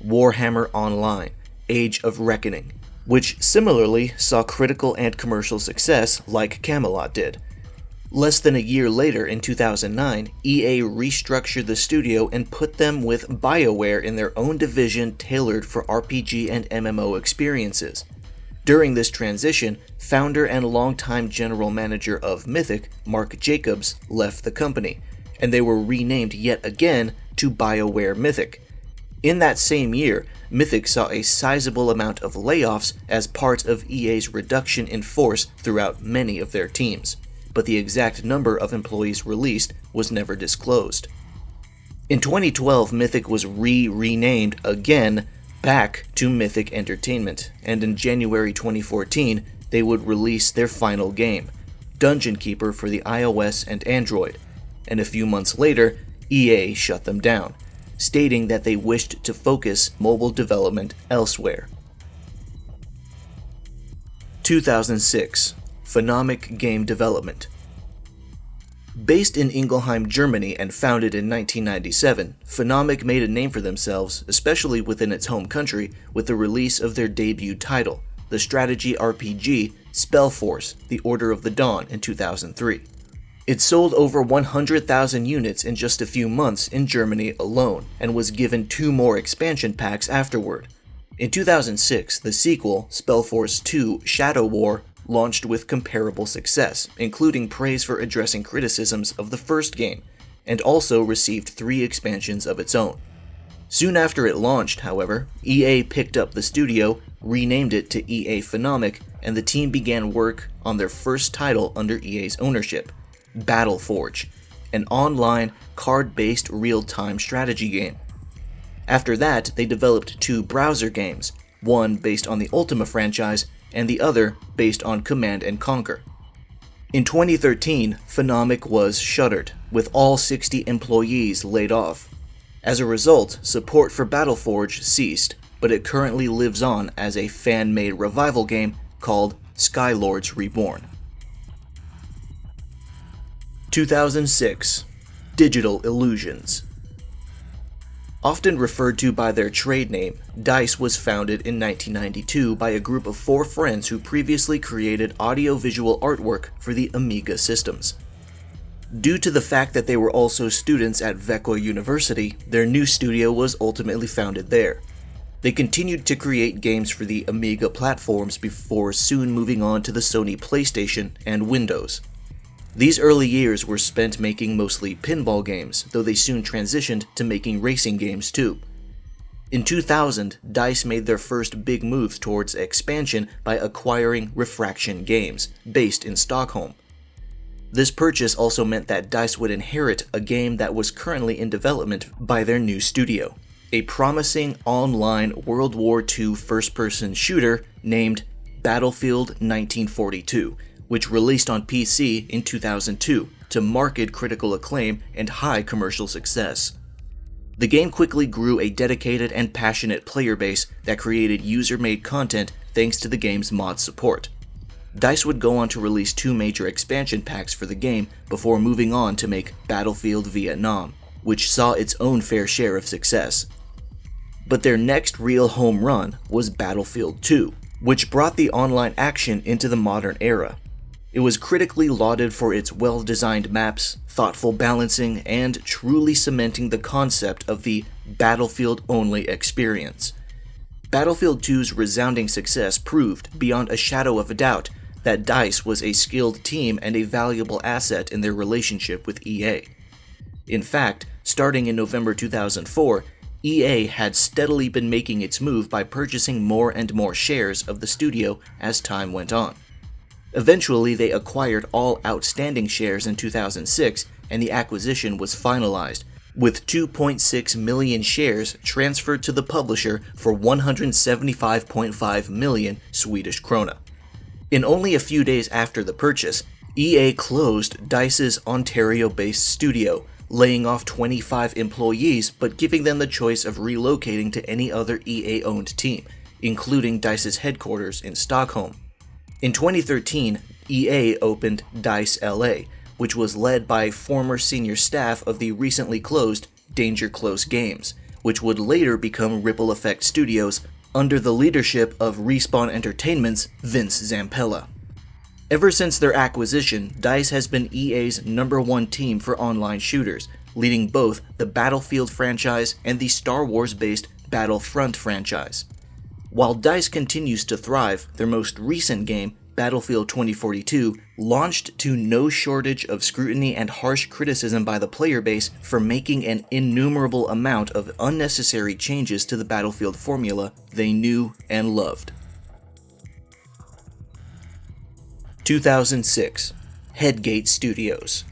Warhammer Online: Age of Reckoning, which similarly saw critical and commercial success like Camelot did. Less than a year later, in 2009, EA restructured the studio and put them with BioWare in their own division tailored for RPG and MMO experiences. During this transition, founder and longtime general manager of Mythic, Mark Jacobs, left the company, and they were renamed yet again to BioWare Mythic. In that same year, Mythic saw a sizable amount of layoffs as part of EA's reduction in force throughout many of their teams, but the exact number of employees released was never disclosed. In 2012, Mythic was renamed again back to Mythic Entertainment, and in January 2014, they would release their final game, Dungeon Keeper, for the iOS and Android, and a few months later, EA shut them down, stating that they wished to focus mobile development elsewhere. 2006. Phenomic Game Development. Based in Ingelheim, Germany, and founded in 1997, Phenomic made a name for themselves, especially within its home country, with the release of their debut title, the strategy RPG Spellforce: The Order of the Dawn, in 2003. It sold over 100,000 units in just a few months in Germany alone, and was given 2 more expansion packs afterward. In 2006, the sequel, Spellforce 2 Shadow War, launched with comparable success, including praise for addressing criticisms of the first game, and also received 3 expansions of its own. Soon after it launched, however, EA picked up the studio, renamed it to EA Phenomic, and the team began work on their first title under EA's ownership, Battleforge, an online, card-based real-time strategy game. After that, they developed 2 browser games, one based on the Ultima franchise, and the other based on Command & Conquer. In 2013, Phenomic was shuttered, with all 60 employees laid off. As a result, support for Battleforge ceased, but it currently lives on as a fan-made revival game called Skylords Reborn. 2006. Digital Illusions. Often referred to by their trade name, DICE was founded in 1992 by a group of 4 friends who previously created audio-visual artwork for the Amiga systems. Due to the fact that they were also students at Vecchio University, their new studio was ultimately founded there. They continued to create games for the Amiga platforms before soon moving on to the Sony PlayStation and Windows. These early years were spent making mostly pinball games, though they soon transitioned to making racing games too. In 2000, DICE made their first big moves towards expansion by acquiring Refraction Games, based in Stockholm. This purchase also meant that DICE would inherit a game that was currently in development by their new studio, a promising online World War II first-person shooter named Battlefield 1942, which released on PC in 2002 to market critical acclaim and high commercial success. The game quickly grew a dedicated and passionate player base that created user-made content thanks to the game's mod support. DICE would go on to release 2 major expansion packs for the game before moving on to make Battlefield Vietnam, which saw its own fair share of success. But their next real home run was Battlefield 2, which brought the online action into the modern era. It was critically lauded for its well-designed maps, thoughtful balancing, and truly cementing the concept of the Battlefield-only experience. Battlefield 2's resounding success proved, beyond a shadow of a doubt, that DICE was a skilled team and a valuable asset in their relationship with EA. In fact, starting in November 2004, EA had steadily been making its move by purchasing more and more shares of the studio as time went on. Eventually, they acquired all outstanding shares in 2006, and the acquisition was finalized, with 2.6 million shares transferred to the publisher for 175.5 million Swedish krona. In only a few days after the purchase, EA closed DICE's Ontario-based studio, laying off 25 employees but giving them the choice of relocating to any other EA-owned team, including DICE's headquarters in Stockholm. In 2013, EA opened DICE LA, which was led by former senior staff of the recently closed Danger Close Games, which would later become Ripple Effect Studios under the leadership of Respawn Entertainment's Vince Zampella. Ever since their acquisition, DICE has been EA's #1 team for online shooters, leading both the Battlefield franchise and the Star Wars-based Battlefront franchise. While DICE continues to thrive, their most recent game, Battlefield 2042, launched to no shortage of scrutiny and harsh criticism by the player base for making an innumerable amount of unnecessary changes to the Battlefield formula they knew and loved. 2006. Headgate Studios.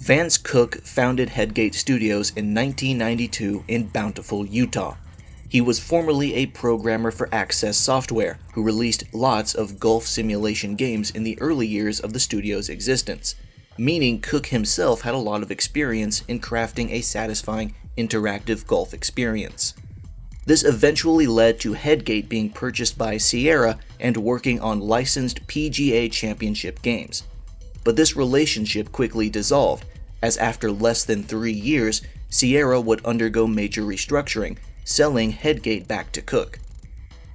Vance Cook founded Headgate Studios in 1992 in Bountiful, Utah. He was formerly a programmer for Access Software, who released lots of golf simulation games in the early years of the studio's existence, meaning Cook himself had a lot of experience in crafting a satisfying interactive golf experience. This eventually led to Headgate being purchased by Sierra and working on licensed PGA Championship games. But this relationship quickly dissolved, as after less than 3 years, Sierra would undergo major restructuring, selling Headgate back to Cook.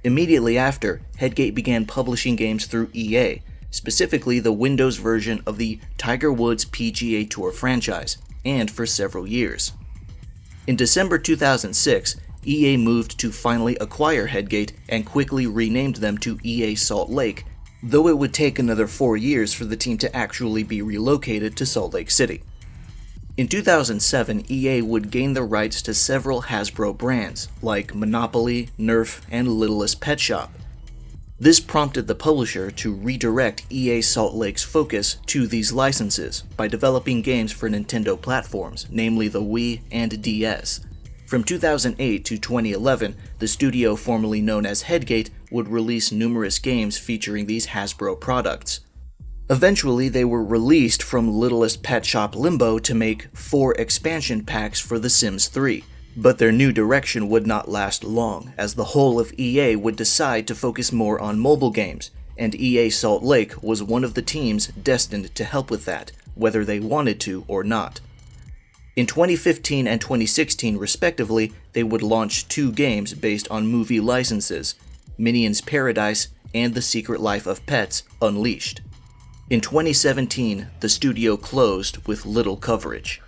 Immediately after, Headgate began publishing games through EA, specifically the Windows version of the Tiger Woods PGA Tour franchise, and for several years. In December 2006, EA moved to finally acquire Headgate and quickly renamed them to EA Salt Lake, though it would take another 4 years for the team to actually be relocated to Salt Lake City. In 2007, EA would gain the rights to several Hasbro brands, like Monopoly, Nerf, and Littlest Pet Shop. This prompted the publisher to redirect EA Salt Lake's focus to these licenses by developing games for Nintendo platforms, namely the Wii and DS. From 2008 to 2011, the studio formerly known as Headgate would release numerous games featuring these Hasbro products. Eventually, they were released from Littlest Pet Shop limbo to make 4 expansion packs for The Sims 3, but their new direction would not last long, as the whole of EA would decide to focus more on mobile games, and EA Salt Lake was one of the teams destined to help with that, whether they wanted to or not. In 2015 and 2016 respectively, they would launch 2 games based on movie licenses, Minions Paradise and The Secret Life of Pets Unleashed. In 2017, the studio closed with little coverage.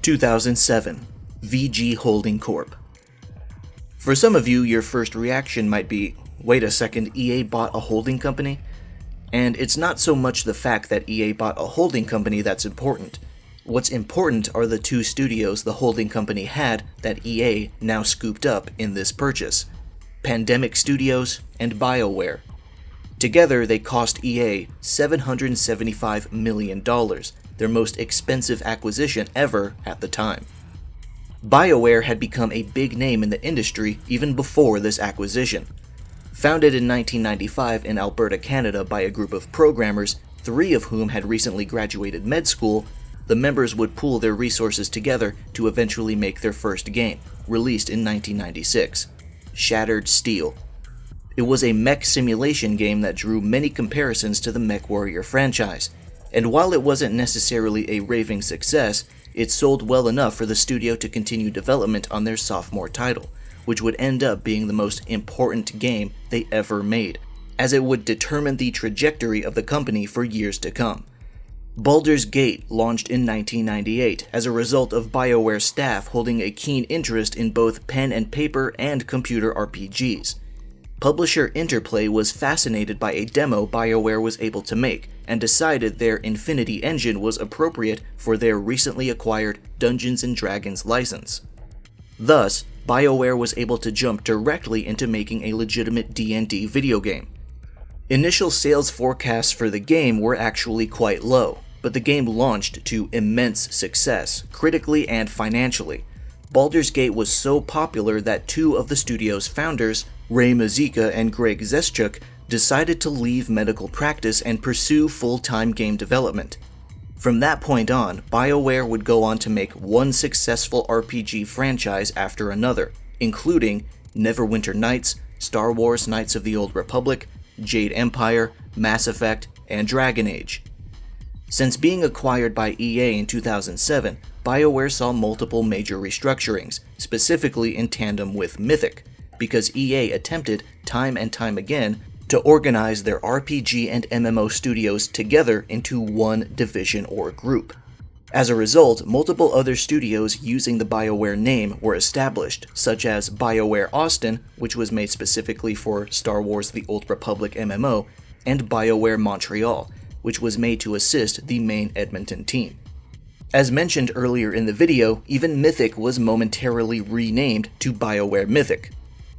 2007. VG Holding Corp. For some of you, your first reaction might be, wait a second, EA bought a holding company? And it's not so much the fact that EA bought a holding company that's important. What's important are the 2 studios the holding company had that EA now scooped up in this purchase: Pandemic Studios and BioWare. Together, they cost EA $775 million, their most expensive acquisition ever at the time. BioWare had become a big name in the industry even before this acquisition. Founded in 1995 in Alberta, Canada by a group of programmers, 3 of whom had recently graduated med school, the members would pool their resources together to eventually make their first game, released in 1996, Shattered Steel. It was a mech simulation game that drew many comparisons to the MechWarrior franchise, and while it wasn't necessarily a raving success, it sold well enough for the studio to continue development on their sophomore title, which would end up being the most important game they ever made, as it would determine the trajectory of the company for years to come. Baldur's Gate launched in 1998 as a result of BioWare staff holding a keen interest in both pen and paper and computer RPGs. Publisher Interplay was fascinated by a demo BioWare was able to make and decided their Infinity engine was appropriate for their recently acquired Dungeons & Dragons license. Thus, BioWare was able to jump directly into making a legitimate D&D video game. Initial sales forecasts for the game were actually quite low, but the game launched to immense success, critically and financially. Baldur's Gate was so popular that 2 of the studio's founders, Ray Mazika and Greg Zeschuk, decided to leave medical practice and pursue full-time game development. From that point on, BioWare would go on to make one successful RPG franchise after another, including Neverwinter Nights, Star Wars Knights of the Old Republic, Jade Empire, Mass Effect, and Dragon Age. Since being acquired by EA in 2007, BioWare saw multiple major restructurings, specifically in tandem with Mythic. because EA attempted time and time again to organize their RPG and MMO studios together into one division or group. As a result, multiple other studios using the BioWare name were established, such as BioWare Austin, which was made specifically for Star Wars The Old Republic MMO, and BioWare Montreal, which was made to assist the main Edmonton team. As mentioned earlier in the video, even Mythic was momentarily renamed to BioWare Mythic.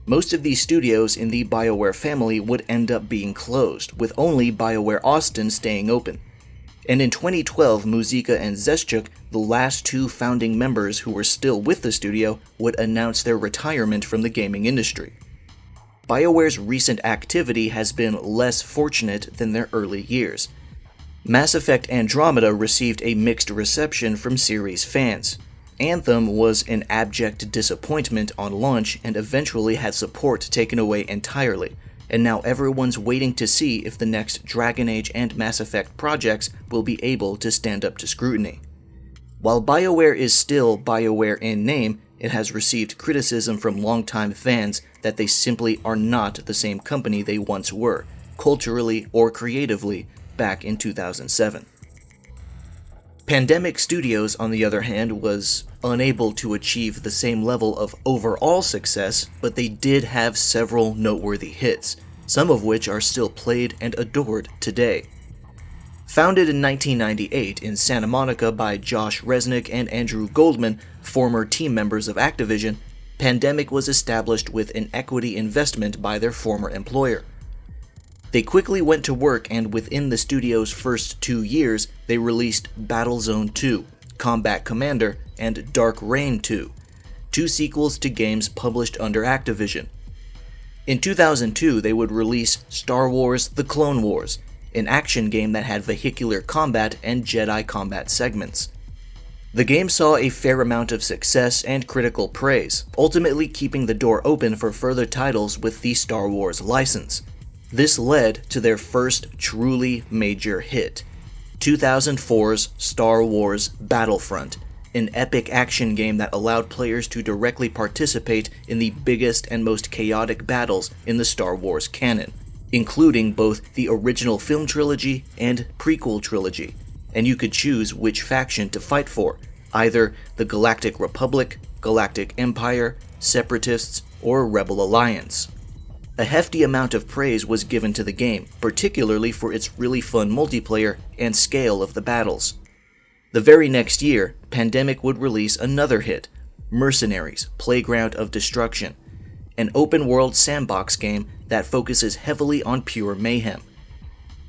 Most of these studios in the BioWare family would end up being closed, with only BioWare Austin staying open. And in 2012, Muzika and Zeszczuk, the last two founding members who were still with the studio, would announce their retirement from the gaming industry. BioWare's recent activity has been less fortunate than their early years. Mass Effect Andromeda received a mixed reception from series fans. Anthem was an abject disappointment on launch and eventually had support taken away entirely, and now everyone's waiting to see if the next Dragon Age and Mass Effect projects will be able to stand up to scrutiny. While BioWare is still BioWare in name, it has received criticism from longtime fans that they simply are not the same company they once were, culturally or creatively, back in 2007. Pandemic Studios, on the other hand, was unable to achieve the same level of overall success, but they did have several noteworthy hits, some of which are still played and adored today. Founded in 1998 in Santa Monica by Josh Resnick and Andrew Goldman, former team members of Activision, Pandemic was established with an equity investment by their former employer. They quickly went to work, and within the studio's first 2 years, they released Battlezone 2, Combat Commander, and Dark Reign 2, two sequels to games published under Activision. In 2002, they would release Star Wars: The Clone Wars, an action game that had vehicular combat and Jedi combat segments. The game saw a fair amount of success and critical praise, ultimately keeping the door open for further titles with the Star Wars license. This led to their first truly major hit, 2004's Star Wars Battlefront, an epic action game that allowed players to directly participate in the biggest and most chaotic battles in the Star Wars canon, including both the original film trilogy and prequel trilogy, and you could choose which faction to fight for, either the Galactic Republic, Galactic Empire, Separatists, or Rebel Alliance. A hefty amount of praise was given to the game, particularly for its really fun multiplayer and scale of the battles. The very next year, Pandemic would release another hit, Mercenaries: Playground of Destruction, an open-world sandbox game that focuses heavily on pure mayhem.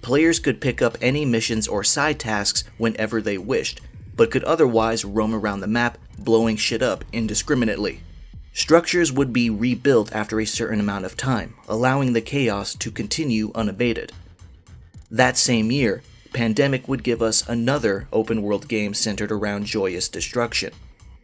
Players could pick up any missions or side tasks whenever they wished, but could otherwise roam around the map, blowing shit up indiscriminately. Structures would be rebuilt after a certain amount of time, allowing the chaos to continue unabated. That same year, Pandemic would give us another open-world game centered around joyous destruction,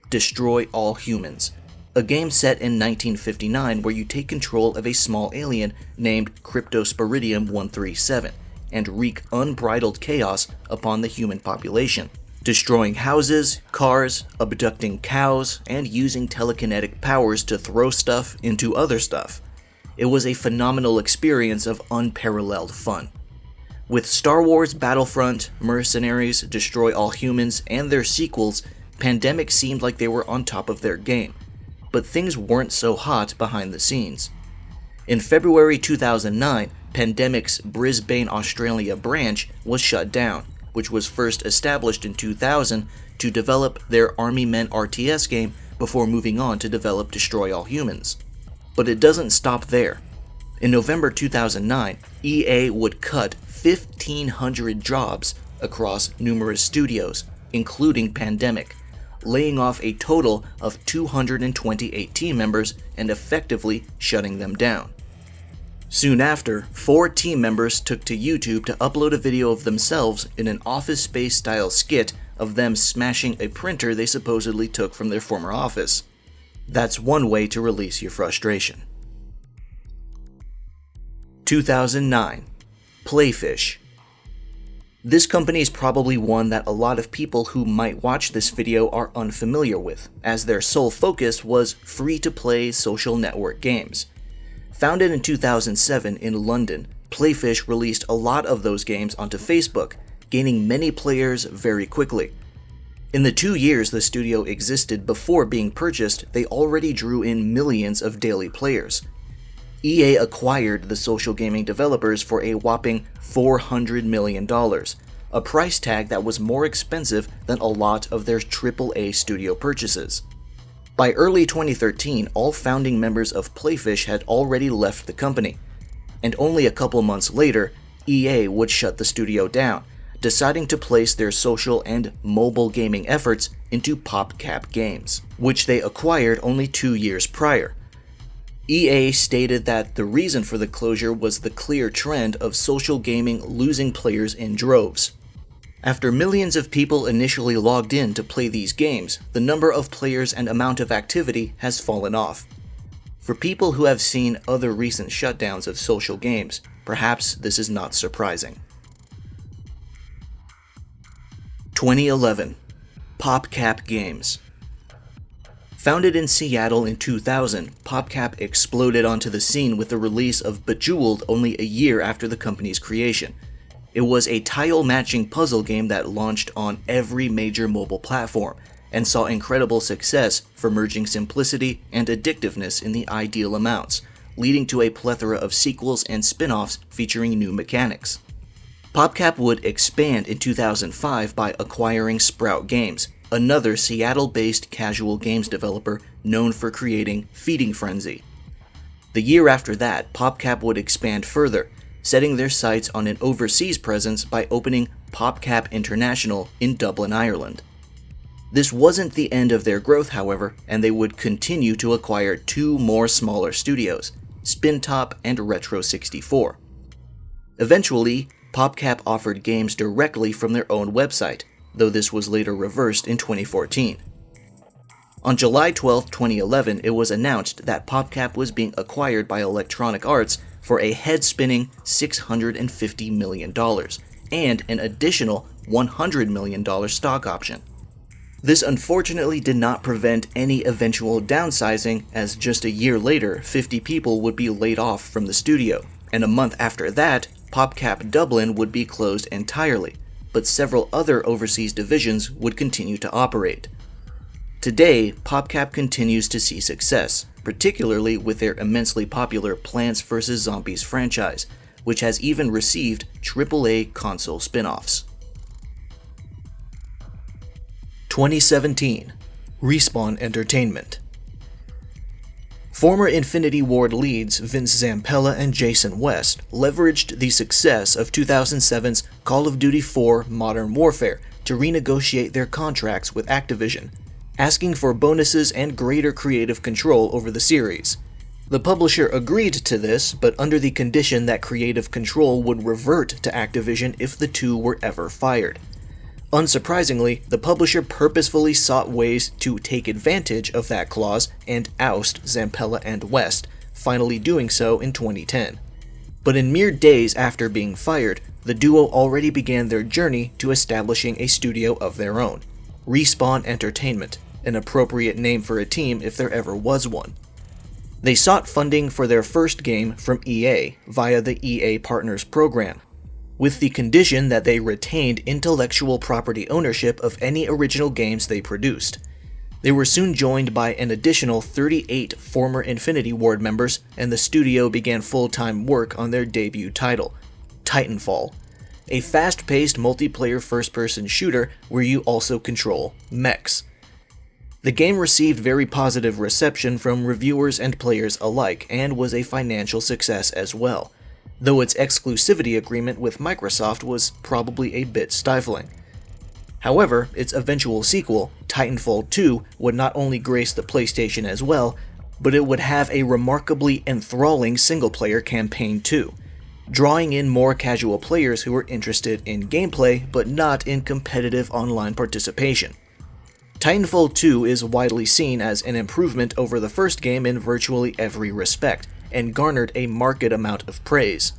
Destroy All Humans, a game set in 1959 where you take control of a small alien named Cryptosporidium 137 and wreak unbridled chaos upon the human population, destroying houses, cars, abducting cows, and using telekinetic powers to throw stuff into other stuff. It was a phenomenal experience of unparalleled fun. With Star Wars Battlefront, Mercenaries, Destroy All Humans, and their sequels, Pandemic seemed like they were on top of their game, but things weren't so hot behind the scenes. In February 2009, Pandemic's Brisbane, Australia branch was shut down, which was first established in 2000 to develop their Army Men RTS game before moving on to develop Destroy All Humans. But it doesn't stop there. In November 2009, EA would cut 1,500 jobs across numerous studios, including Pandemic, laying off a total of 228 team members and effectively shutting them down. Soon after, 4 team members took to YouTube to upload a video of themselves in an Office Space style skit of them smashing a printer they supposedly took from their former office. That's one way to release your frustration. 2009. Playfish. This company is probably one that a lot of people who might watch this video are unfamiliar with, as their sole focus was free-to-play social network games. Founded in 2007 in London, Playfish released a lot of those games onto Facebook, gaining many players very quickly. In the 2 years the studio existed before being purchased, they already drew in millions of daily players. EA acquired the social gaming developers for a whopping $400 million, a price tag that was more expensive than a lot of their AAA studio purchases. By early 2013, all founding members of Playfish had already left the company, and only a couple months later, EA would shut the studio down, deciding to place their social and mobile gaming efforts into PopCap Games, which they acquired only 2 years prior. EA stated that the reason for the closure was the clear trend of social gaming losing players in droves. After millions of people initially logged in to play these games, the number of players and amount of activity has fallen off. For people who have seen other recent shutdowns of social games, perhaps this is not surprising. 2011. PopCap Games. Founded in Seattle in 2000, PopCap exploded onto the scene with the release of Bejeweled only a year after the company's creation. It was a tile-matching puzzle game that launched on every major mobile platform, and saw incredible success for merging simplicity and addictiveness in the ideal amounts, leading to a plethora of sequels and spin-offs featuring new mechanics. PopCap would expand in 2005 by acquiring Sprout Games, another Seattle-based casual games developer known for creating Feeding Frenzy. The year after that, PopCap would expand further, setting their sights on an overseas presence by opening PopCap International in Dublin, Ireland. This wasn't the end of their growth, however, and they would continue to acquire 2 more smaller studios, Spintop and Retro64. Eventually, PopCap offered games directly from their own website, though this was later reversed in 2014. On July 12, 2011, it was announced that PopCap was being acquired by Electronic Arts for a head-spinning $650 million, and an additional $100 million stock option. This unfortunately did not prevent any eventual downsizing, as just a year later, 50 people would be laid off from the studio, and a month after that, PopCap Dublin would be closed entirely, but several other overseas divisions would continue to operate. Today, PopCap continues to see success, particularly with their immensely popular Plants vs. Zombies franchise, which has even received AAA console spin-offs. 2017. Respawn Entertainment. Former Infinity Ward leads Vince Zampella and Jason West leveraged the success of 2007's Call of Duty 4 Modern Warfare to renegotiate their contracts with Activision, asking for bonuses and greater creative control over the series. The publisher agreed to this, but under the condition that creative control would revert to Activision if the two were ever fired. Unsurprisingly, the publisher purposefully sought ways to take advantage of that clause and oust Zampella and West, finally doing so in 2010. But in mere days after being fired, the duo already began their journey to establishing a studio of their own, Respawn Entertainment, an appropriate name for a team if there ever was one. They sought funding for their first game from EA via the EA Partners program, with the condition that they retained intellectual property ownership of any original games they produced. They were soon joined by an additional 38 former Infinity Ward members, and the studio began full-time work on their debut title, Titanfall, a fast-paced multiplayer first-person shooter where you also control mechs. The game received very positive reception from reviewers and players alike, and was a financial success as well, though its exclusivity agreement with Microsoft was probably a bit stifling. However, its eventual sequel, Titanfall 2, would not only grace the PlayStation as well, but it would have a remarkably enthralling single-player campaign too, drawing in more casual players who were interested in gameplay but not in competitive online participation. Titanfall 2 is widely seen as an improvement over the first game in virtually every respect, and garnered a marked amount of praise.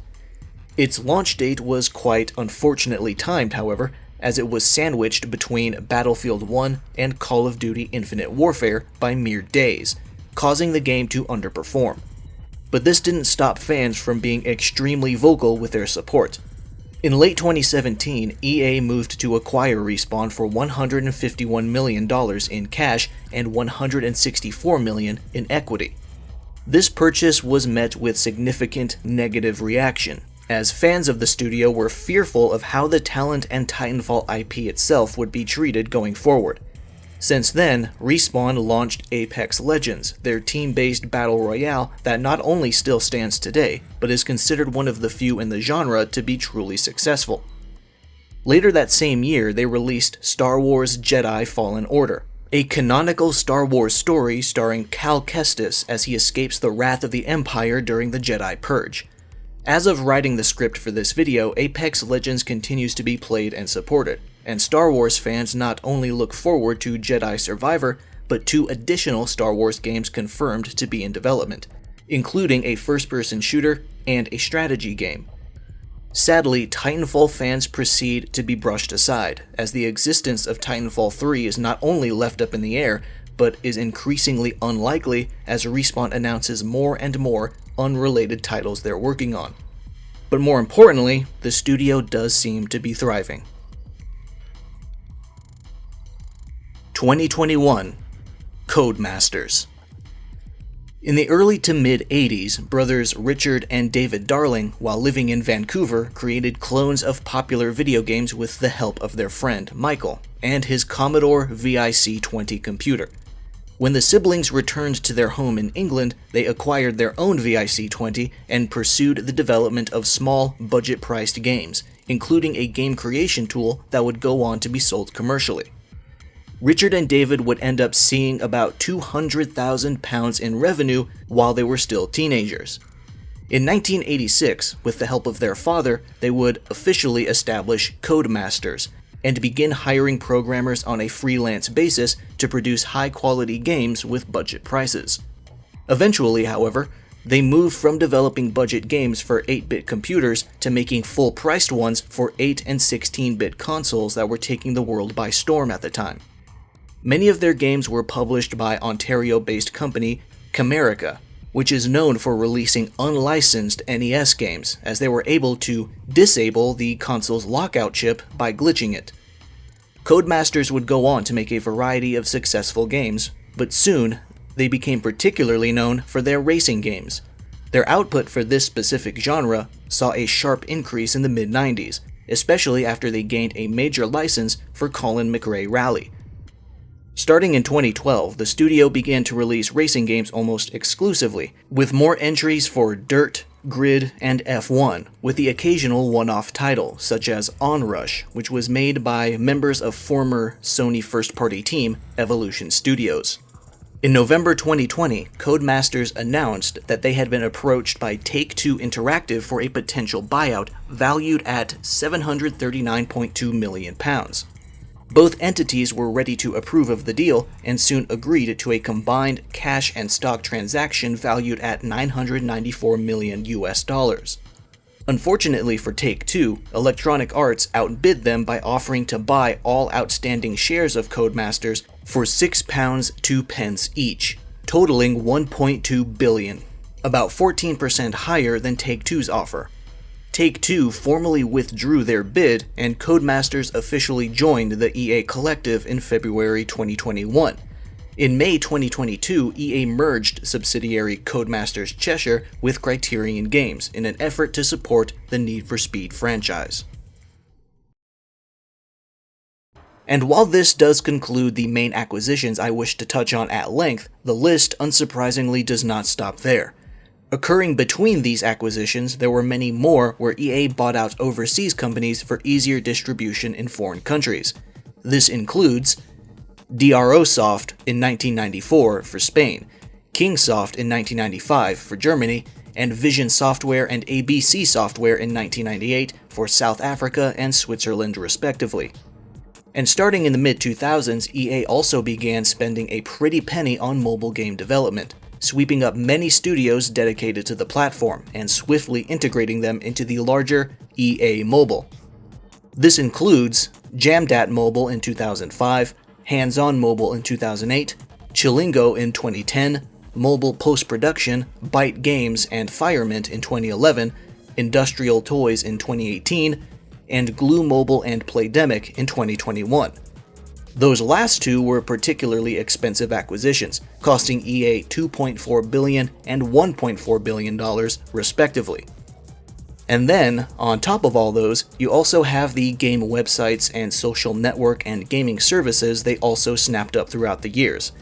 Its launch date was quite unfortunately timed, however, as it was sandwiched between Battlefield 1 and Call of Duty Infinite Warfare by mere days, causing the game to underperform. But this didn't stop fans from being extremely vocal with their support. In late 2017, EA moved to acquire Respawn for $151 million in cash and $164 million in equity. This purchase was met with significant negative reaction, as fans of the studio were fearful of how the talent and Titanfall IP itself would be treated going forward. Since then, Respawn launched Apex Legends, their team-based battle royale that not only still stands today, but is considered one of the few in the genre to be truly successful. Later that same year, they released Star Wars Jedi Fallen Order, a canonical Star Wars story starring Cal Kestis as he escapes the wrath of the Empire during the Jedi Purge. As of writing the script for this video, Apex Legends continues to be played and supported, and Star Wars fans not only look forward to Jedi Survivor, but 2 additional Star Wars games confirmed to be in development, including a first-person shooter and a strategy game. Sadly, Titanfall fans proceed to be brushed aside, as the existence of Titanfall 3 is not only left up in the air, but is increasingly unlikely as Respawn announces more and more unrelated titles they're working on. But more importantly, the studio does seem to be thriving. 2021 Codemasters. In the early to mid-80s, brothers Richard and David Darling, while living in Vancouver, created clones of popular video games with the help of their friend, Michael, and his Commodore VIC-20 computer. When the siblings returned to their home in England, they acquired their own VIC-20 and pursued the development of small, budget-priced games, including a game creation tool that would go on to be sold commercially. Richard and David would end up seeing about £200,000 in revenue while they were still teenagers. In 1986, with the help of their father, they would officially establish Codemasters and begin hiring programmers on a freelance basis to produce high-quality games with budget prices. Eventually, however, they moved from developing budget games for 8-bit computers to making full-priced ones for 8 and 16-bit consoles that were taking the world by storm at the time. Many of their games were published by Ontario-based company Camerica, which is known for releasing unlicensed NES games, as they were able to disable the console's lockout chip by glitching it. Codemasters would go on to make a variety of successful games, but soon they became particularly known for their racing games. Their output for this specific genre saw a sharp increase in the mid-90s, especially after they gained a major license for Colin McRae Rally. Starting in 2012, the studio began to release racing games almost exclusively, with more entries for Dirt, Grid, and F1, with the occasional one-off title, such as Onrush, which was made by members of former Sony first-party team Evolution Studios. In November 2020, Codemasters announced that they had been approached by Take-Two Interactive for a potential buyout valued at £739.2 million. Both entities were ready to approve of the deal and soon agreed to a combined cash and stock transaction valued at $994 million. Unfortunately for Take-Two, Electronic Arts outbid them by offering to buy all outstanding shares of Codemasters for £6.02 each, totaling $1.2 billion, about 14% higher than Take-Two's offer. Take-Two formally withdrew their bid, and Codemasters officially joined the EA Collective in February 2021. In May 2022, EA merged subsidiary Codemasters Cheshire with Criterion Games in an effort to support the Need for Speed franchise. And while this does conclude the main acquisitions I wish to touch on at length, the list unsurprisingly does not stop there. Occurring between these acquisitions, there were many more where EA bought out overseas companies for easier distribution in foreign countries. This includes DRO Soft in 1994 for Spain, Kingsoft in 1995 for Germany, and Vision Software and ABC Software in 1998 for South Africa and Switzerland respectively. And starting in the mid-2000s, EA also began spending a pretty penny on mobile game development, sweeping up many studios dedicated to the platform and swiftly integrating them into the larger EA Mobile. This includes Jamdat Mobile in 2005, Hands-On Mobile in 2008, Chilingo in 2010, Mobile Post-Production, Byte Games, and Firemint in 2011, Industrial Toys in 2018, and Glue Mobile and Playdemic in 2021. Those last two were particularly expensive acquisitions, costing EA $2.4 billion and $1.4 billion, respectively. And then, on top of all those, you also have the game websites and social network and gaming services they also snapped up throughout the years.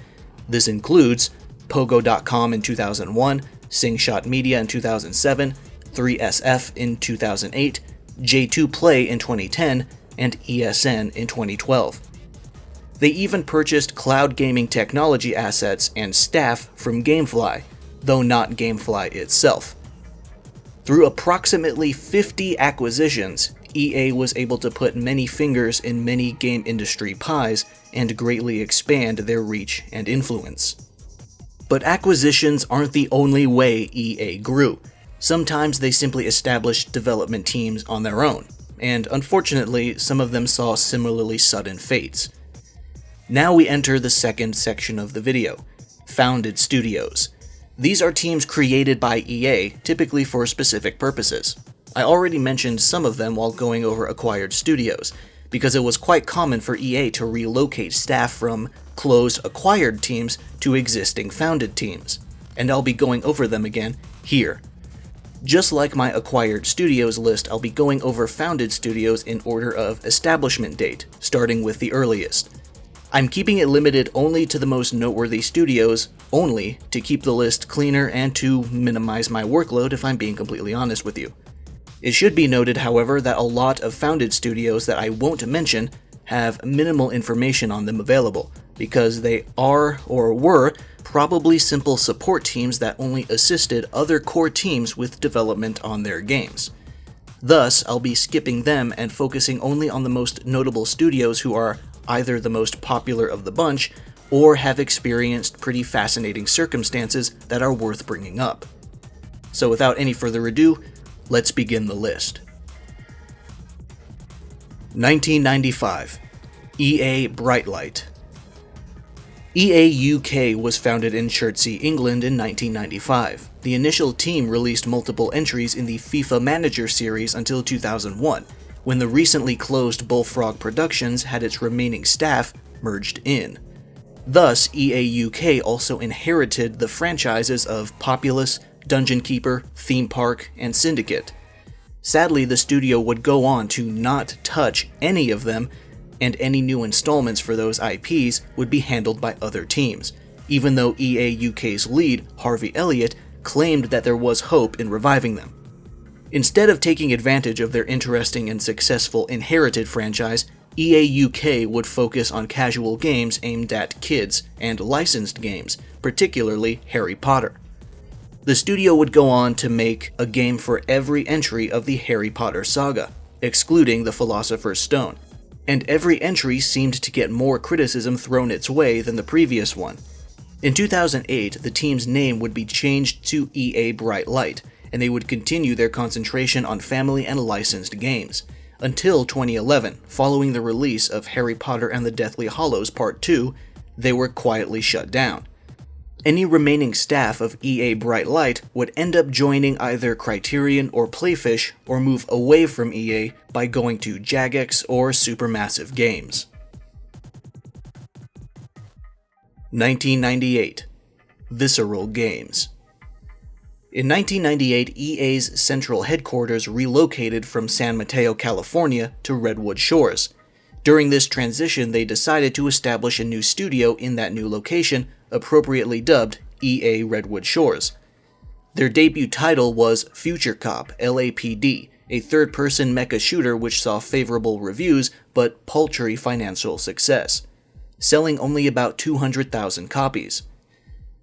This includes Pogo.com in 2001, Singshot Media in 2007, 3SF in 2008, J2 Play in 2010, and ESN in 2012. They even purchased cloud gaming technology assets and staff from Gamefly, though not Gamefly itself. Through approximately 50 acquisitions, EA was able to put many fingers in many game industry pies and greatly expand their reach and influence. But acquisitions aren't the only way EA grew. Sometimes they simply established development teams on their own, and unfortunately, some of them saw similarly sudden fates. Now we enter the second section of the video, Founded Studios. These are teams created by EA, typically for specific purposes. I already mentioned some of them while going over acquired studios, because it was quite common for EA to relocate staff from closed acquired teams to existing founded teams, and I'll be going over them again here. Just like my acquired studios list, I'll be going over founded studios in order of establishment date, starting with the earliest. I'm keeping it limited only to the most noteworthy studios, only to keep the list cleaner and to minimize my workload if I'm being completely honest with you. It should be noted, however, that a lot of founded studios that I won't mention have minimal information on them available, because they are, or were, probably simple support teams that only assisted other core teams with development on their games. Thus, I'll be skipping them and focusing only on the most notable studios who are either the most popular of the bunch, or have experienced pretty fascinating circumstances that are worth bringing up. So without any further ado, let's begin the list. 1995. EA Brightlight. EA UK was founded in Chertsey, England in 1995. The initial team released multiple entries in the FIFA Manager series until 2001, when the recently closed Bullfrog Productions had its remaining staff merged in. Thus, EA UK also inherited the franchises of Populous, Dungeon Keeper, Theme Park, and Syndicate. Sadly, the studio would go on to not touch any of them, and any new installments for those IPs would be handled by other teams, even though EA UK's lead, Harvey Elliott, claimed that there was hope in reviving them. Instead of taking advantage of their interesting and successful inherited franchise, EA UK would focus on casual games aimed at kids and licensed games, particularly Harry Potter. The studio would go on to make a game for every entry of the Harry Potter saga, excluding the Philosopher's Stone, and every entry seemed to get more criticism thrown its way than the previous one. In 2008, the team's name would be changed to EA Brightlight, and they would continue their concentration on family and licensed games. Until 2011, following the release of Harry Potter and the Deathly Hallows Part 2, they were quietly shut down. Any remaining staff of EA Brightlight would end up joining either Criterion or Playfish, or move away from EA by going to Jagex or Supermassive Games. 1998. Visceral Games. In 1998, EA's central headquarters relocated from San Mateo, California to Redwood Shores. During this transition, they decided to establish a new studio in that new location, appropriately dubbed EA Redwood Shores. Their debut title was Future Cop LAPD, a third-person mecha shooter which saw favorable reviews but paltry financial success, selling only about 200,000 copies.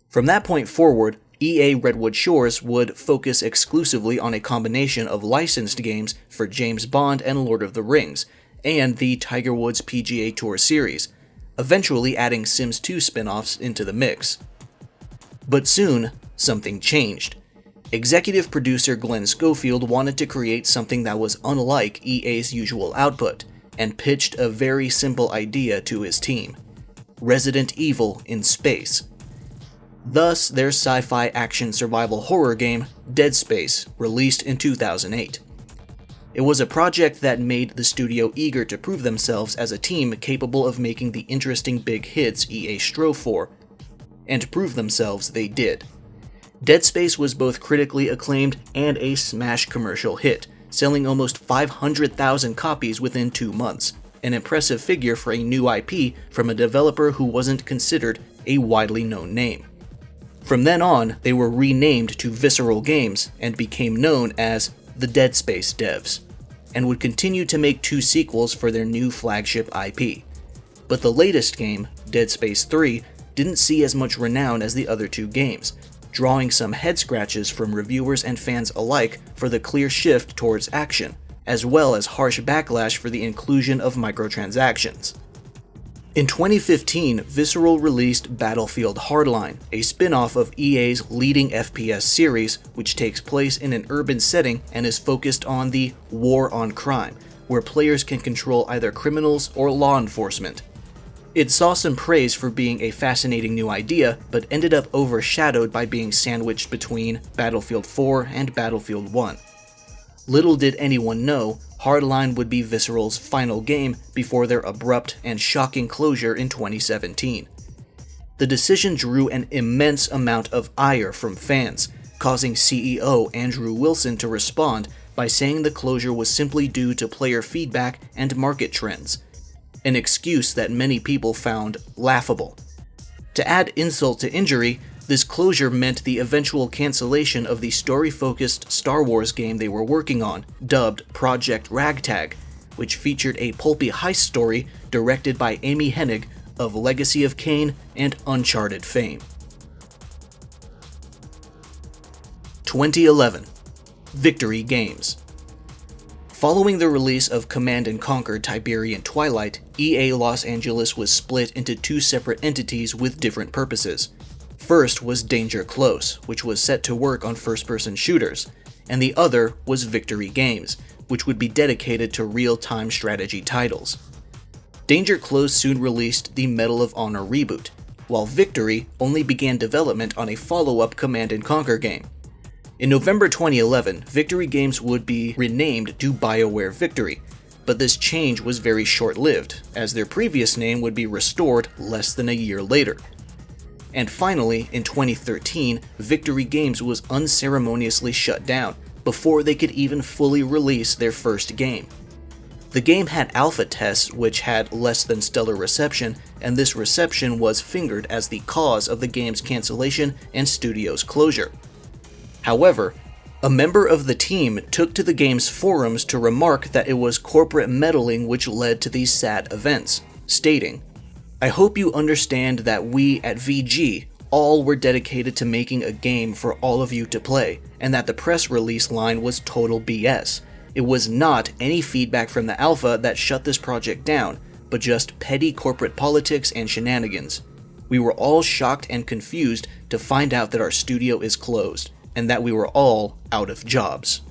From that point forward, EA Redwood Shores would focus exclusively on a combination of licensed games for James Bond and Lord of the Rings, and the Tiger Woods PGA Tour series, eventually adding Sims 2 spin-offs into the mix. But soon, something changed. Executive producer Glenn Schofield wanted to create something that was unlike EA's usual output, and pitched a very simple idea to his team: Resident Evil in space. Thus, their sci-fi action survival horror game, Dead Space, released in 2008. It was a project that made the studio eager to prove themselves as a team capable of making the interesting big hits EA strove for, and prove themselves they did. Dead Space was both critically acclaimed and a smash commercial hit, selling almost 500,000 copies within 2 months, an impressive figure for a new IP from a developer who wasn't considered a widely known name. From then on, they were renamed to Visceral Games and became known as the Dead Space devs, and would continue to make 2 sequels for their new flagship IP. But the latest game, Dead Space 3, didn't see as much renown as the other 2 games, drawing some head scratches from reviewers and fans alike for the clear shift towards action, as well as harsh backlash for the inclusion of microtransactions. In 2015, Visceral released Battlefield Hardline, a spin-off of EA's leading FPS series, which takes place in an urban setting and is focused on the war on crime, where players can control either criminals or law enforcement. It saw some praise for being a fascinating new idea, but ended up overshadowed by being sandwiched between Battlefield 4 and Battlefield 1. Little did anyone know, Hardline would be Visceral's final game before their abrupt and shocking closure in 2017. The decision drew an immense amount of ire from fans, causing CEO Andrew Wilson to respond by saying the closure was simply due to player feedback and market trends, an excuse that many people found laughable. To add insult to injury, this closure meant the eventual cancellation of the story-focused Star Wars game they were working on, dubbed Project Ragtag, which featured a pulpy heist story directed by Amy Hennig of Legacy of Kain and Uncharted fame. 2011. Victory Games. Following the release of Command & Conquer Tiberian Twilight, EA Los Angeles was split into 2 separate entities with different purposes. First was Danger Close, which was set to work on first-person shooters, and the other was Victory Games, which would be dedicated to real-time strategy titles. Danger Close soon released the Medal of Honor reboot, while Victory only began development on a follow-up Command & Conquer game. In November 2011, Victory Games would be renamed to BioWare Victory, but this change was very short-lived, as their previous name would be restored less than a year later. And finally, in 2013, Victory Games was unceremoniously shut down before they could even fully release their first game. The game had alpha tests which had less than stellar reception, and this reception was fingered as the cause of the game's cancellation and studio's closure. However, a member of the team took to the game's forums to remark that it was corporate meddling which led to these sad events, stating, "I hope you understand that we at VG all were dedicated to making a game for all of you to play, and that the press release line was total BS. It was not any feedback from the alpha that shut this project down, but just petty corporate politics and shenanigans. We were all shocked and confused to find out that our studio is closed, and that we were all out of jobs."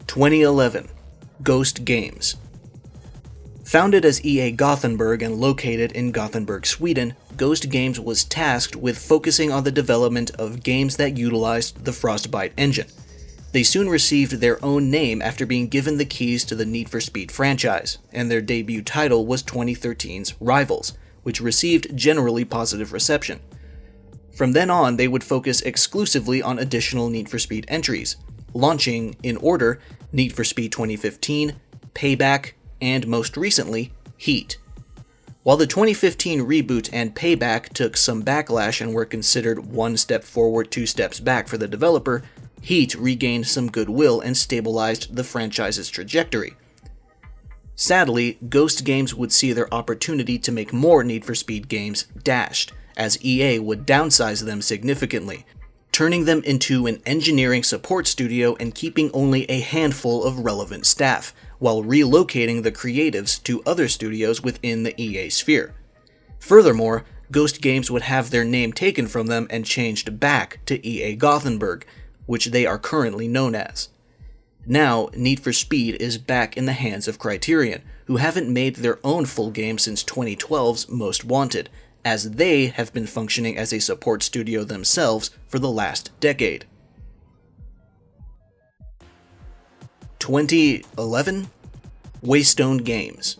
2011. Ghost Games. Founded as EA Gothenburg and located in Gothenburg, Sweden, Ghost Games was tasked with focusing on the development of games that utilized the Frostbite engine. They soon received their own name after being given the keys to the Need for Speed franchise, and their debut title was 2013's Rivals, which received generally positive reception. From then on, they would focus exclusively on additional Need for Speed entries, launching, in order, Need for Speed 2015, Payback, and most recently, Heat. While the 2015 reboot and Payback took some backlash and were considered 1 step forward, 2 steps back for the developer, Heat regained some goodwill and stabilized the franchise's trajectory. Sadly, Ghost Games would see their opportunity to make more Need for Speed games dashed, as EA would downsize them significantly, turning them into an engineering support studio and keeping only a handful of relevant staff, while relocating the creatives to other studios within the EA sphere. Furthermore, Ghost Games would have their name taken from them and changed back to EA Gothenburg, which they are currently known as. Now, Need for Speed is back in the hands of Criterion, who haven't made their own full game since 2012's Most Wanted, as they have been functioning as a support studio themselves for the last decade. 2011? Westwood Games.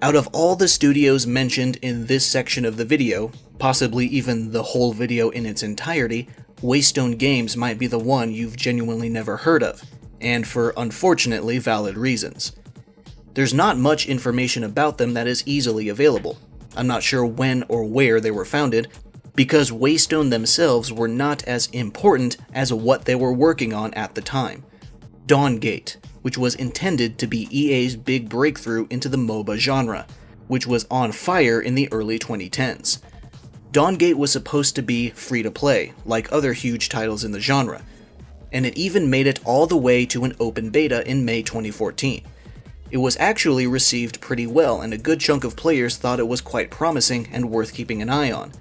Out of all the studios mentioned in this section of the video, possibly even the whole video in its entirety, Westwood Games might be the one you've genuinely never heard of, and for unfortunately valid reasons. There's not much information about them that is easily available. I'm not sure when or where they were founded, because Westwood themselves were not as important as what they were working on at the time. Dawngate, which was intended to be EA's big breakthrough into the MOBA genre, which was on fire in the early 2010s. Dawngate was supposed to be free-to-play, like other huge titles in the genre, and it even made it all the way to an open beta in May 2014. It was actually received pretty well, and a good chunk of players thought it was quite promising and worth keeping an eye on.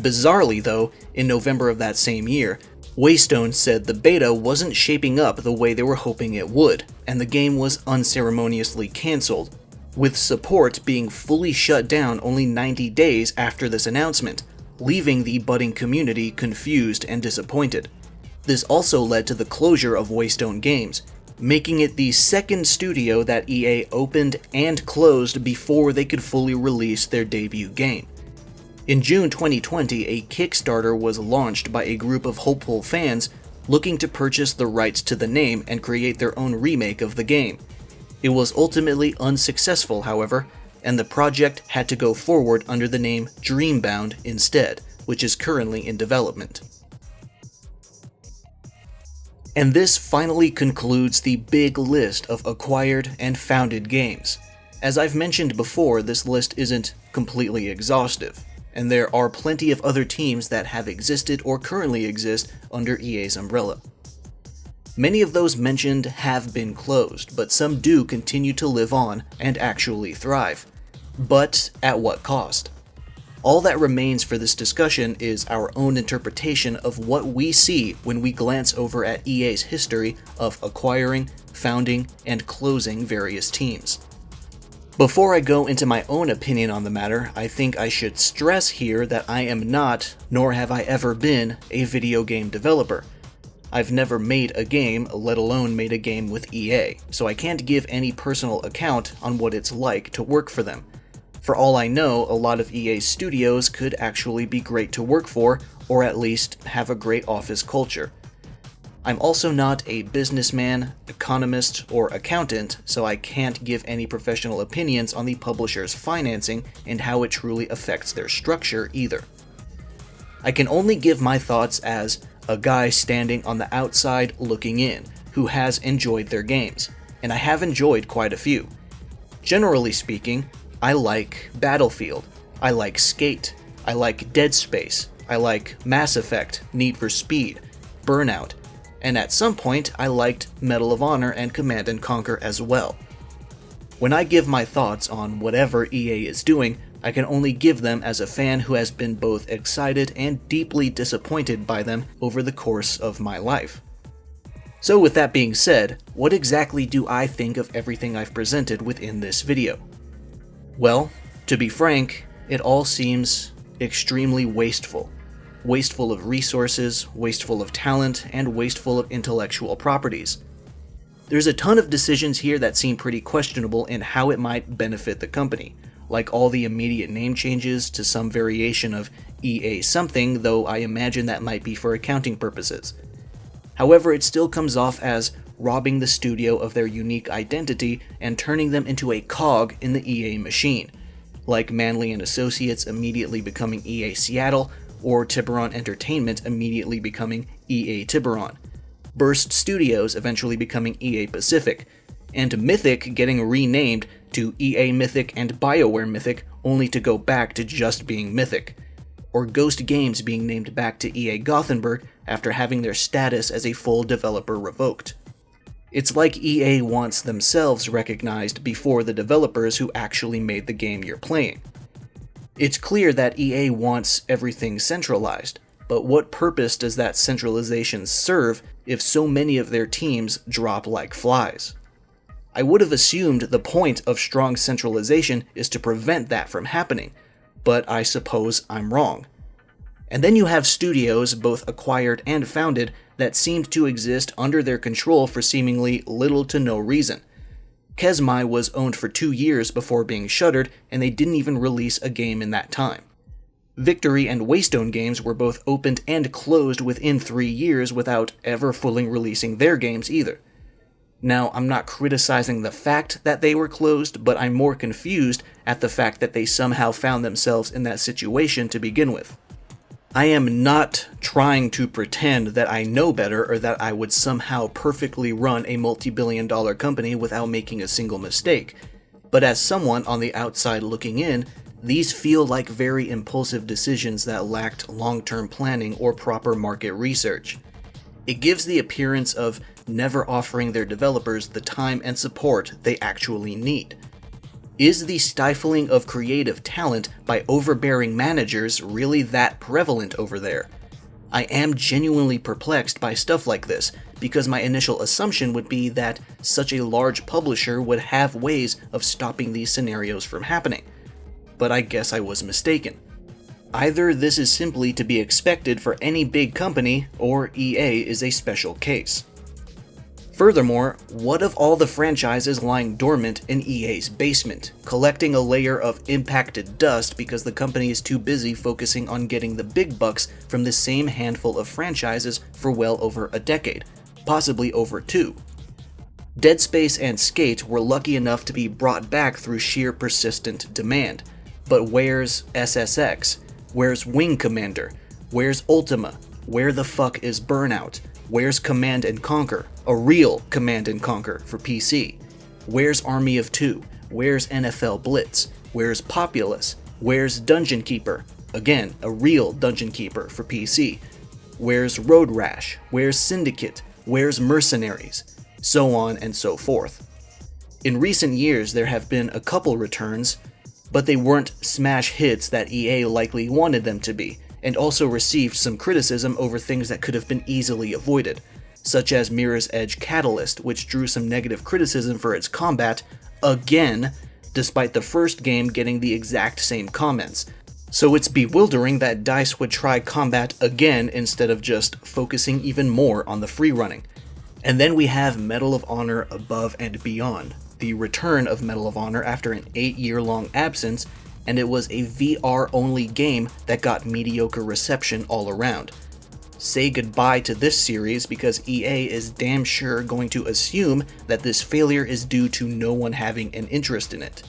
Bizarrely though, in November of that same year, Westwood said the beta wasn't shaping up the way they were hoping it would, and the game was unceremoniously cancelled, with support being fully shut down only 90 days after this announcement, leaving the budding community confused and disappointed. This also led to the closure of Westwood Games, making it the second studio that EA opened and closed before they could fully release their debut game. In June 2020, a Kickstarter was launched by a group of hopeful fans looking to purchase the rights to the name and create their own remake of the game. It was ultimately unsuccessful, however, and the project had to go forward under the name Dreambound instead, which is currently in development. And this finally concludes the big list of acquired and founded games. As I've mentioned before, this list isn't completely exhaustive, and there are plenty of other teams that have existed or currently exist under EA's umbrella. Many of those mentioned have been closed, but some do continue to live on and actually thrive. But at what cost? All that remains for this discussion is our own interpretation of what we see when we glance over at EA's history of acquiring, founding, and closing various teams. Before I go into my own opinion on the matter, I think I should stress here that I am not, nor have I ever been, a video game developer. I've never made a game, let alone made a game with EA, so I can't give any personal account on what it's like to work for them. For all I know, a lot of EA's studios could actually be great to work for, or at least have a great office culture. I'm also not a businessman, economist, or accountant, so I can't give any professional opinions on the publisher's financing and how it truly affects their structure either. I can only give my thoughts as a guy standing on the outside looking in, who has enjoyed their games, and I have enjoyed quite a few. Generally speaking, I like Battlefield, I like Skate, I like Dead Space, I like Mass Effect, Need for Speed, Burnout, and at some point I liked Medal of Honor and Command & Conquer as well. When I give my thoughts on whatever EA is doing, I can only give them as a fan who has been both excited and deeply disappointed by them over the course of my life. So with that being said, what exactly do I think of everything I've presented within this video? Well, to be frank, it all seems extremely wasteful. Wasteful of resources, wasteful of talent, and wasteful of intellectual properties. There's a ton of decisions here that seem pretty questionable in how it might benefit the company, like all the immediate name changes to some variation of EA something, though I imagine that might be for accounting purposes. However, it still comes off as robbing the studio of their unique identity and turning them into a cog in the EA machine, like Manley Associates immediately becoming EA Seattle, or Tiburon Entertainment immediately becoming EA Tiburon, Burst Studios eventually becoming EA Pacific, and Mythic getting renamed to EA Mythic and BioWare Mythic only to go back to just being Mythic, or Ghost Games being named back to EA Gothenburg after having their status as a full developer revoked. It's like EA wants themselves recognized before the developers who actually made the game you're playing. It's clear that EA wants everything centralized, but what purpose does that centralization serve if so many of their teams drop like flies? I would have assumed the point of strong centralization is to prevent that from happening, but I suppose I'm wrong. And then you have studios, both acquired and founded, that seemed to exist under their control for seemingly little to no reason. Kesmai was owned for 2 years before being shuttered, and they didn't even release a game in that time. Victory and Waystone Games were both opened and closed within 3 years without ever fully releasing their games either. Now, I'm not criticizing the fact that they were closed, but I'm more confused at the fact that they somehow found themselves in that situation to begin with. I am not trying to pretend that I know better or that I would somehow perfectly run a multi-billion-dollar company without making a single mistake, but as someone on the outside looking in, these feel like very impulsive decisions that lacked long-term planning or proper market research. It gives the appearance of never offering their developers the time and support they actually need. Is the stifling of creative talent by overbearing managers really that prevalent over there? I am genuinely perplexed by stuff like this, because my initial assumption would be that such a large publisher would have ways of stopping these scenarios from happening. But I guess I was mistaken. Either this is simply to be expected for any big company, or EA is a special case. Furthermore, what of all the franchises lying dormant in EA's basement, collecting a layer of impacted dust because the company is too busy focusing on getting the big bucks from the same handful of franchises for well over a decade, possibly over 2? Dead Space and Skate were lucky enough to be brought back through sheer persistent demand, but where's SSX? Where's Wing Commander? Where's Ultima? Where the fuck is Burnout? Where's Command & Conquer? A real Command & Conquer for PC. Where's Army of Two? Where's NFL Blitz? Where's Populous? Where's Dungeon Keeper? Again, a real Dungeon Keeper for PC. Where's Road Rash? Where's Syndicate? Where's Mercenaries? So on and so forth. In recent years, there have been a couple returns, but they weren't smash hits that EA likely wanted them to be, and also received some criticism over things that could have been easily avoided, such as Mirror's Edge Catalyst, which drew some negative criticism for its combat, again, despite the first game getting the exact same comments. So it's bewildering that DICE would try combat again instead of just focusing even more on the free running. And then we have Medal of Honor Above and Beyond, the return of Medal of Honor after an 8-year-long absence, and it was a VR-only game that got mediocre reception all around. Say goodbye to this series because EA is damn sure going to assume that this failure is due to no one having an interest in it.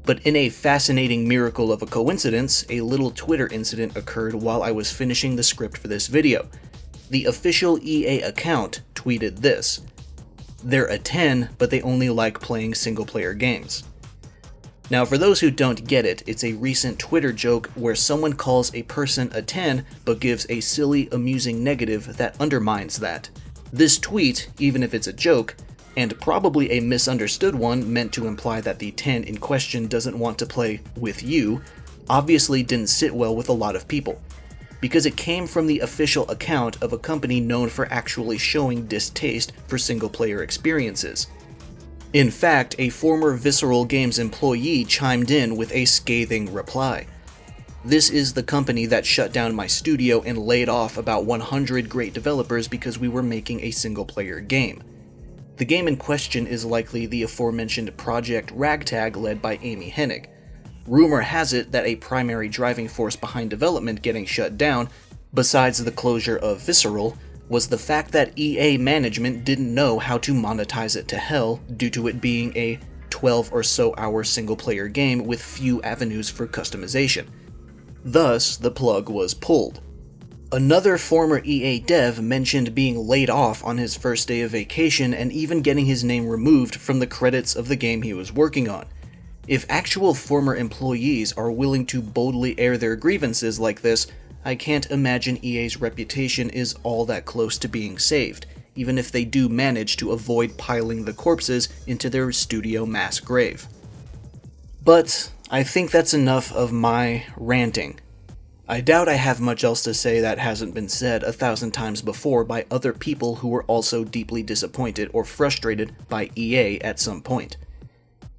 But in a fascinating miracle of a coincidence, a little Twitter incident occurred while I was finishing the script for this video. The official EA account tweeted this: "They're a 10, but they only like playing single-player games." Now, for those who don't get it, it's a recent Twitter joke where someone calls a person a 10 but gives a silly, amusing negative that undermines that. This tweet, even if it's a joke, and probably a misunderstood one meant to imply that the 10 in question doesn't want to play with you, obviously didn't sit well with a lot of people, because it came from the official account of a company known for actually showing distaste for single-player experiences. In fact, a former Visceral Games employee chimed in with a scathing reply. "This is the company that shut down my studio and laid off about 100 great developers because we were making a single-player game." The game in question is likely the aforementioned Project Ragtag led by Amy Hennig. Rumor has it that a primary driving force behind development getting shut down, besides the closure of Visceral, was the fact that EA management didn't know how to monetize it to hell due to it being a 12 or so hour single-player game with few avenues for customization. Thus, the plug was pulled. Another former EA dev mentioned being laid off on his first day of vacation and even getting his name removed from the credits of the game he was working on. If actual former employees are willing to boldly air their grievances like this, I can't imagine EA's reputation is all that close to being saved, even if they do manage to avoid piling the corpses into their studio mass grave. But I think that's enough of my ranting. I doubt I have much else to say that hasn't been said 1,000 times before by other people who were also deeply disappointed or frustrated by EA at some point.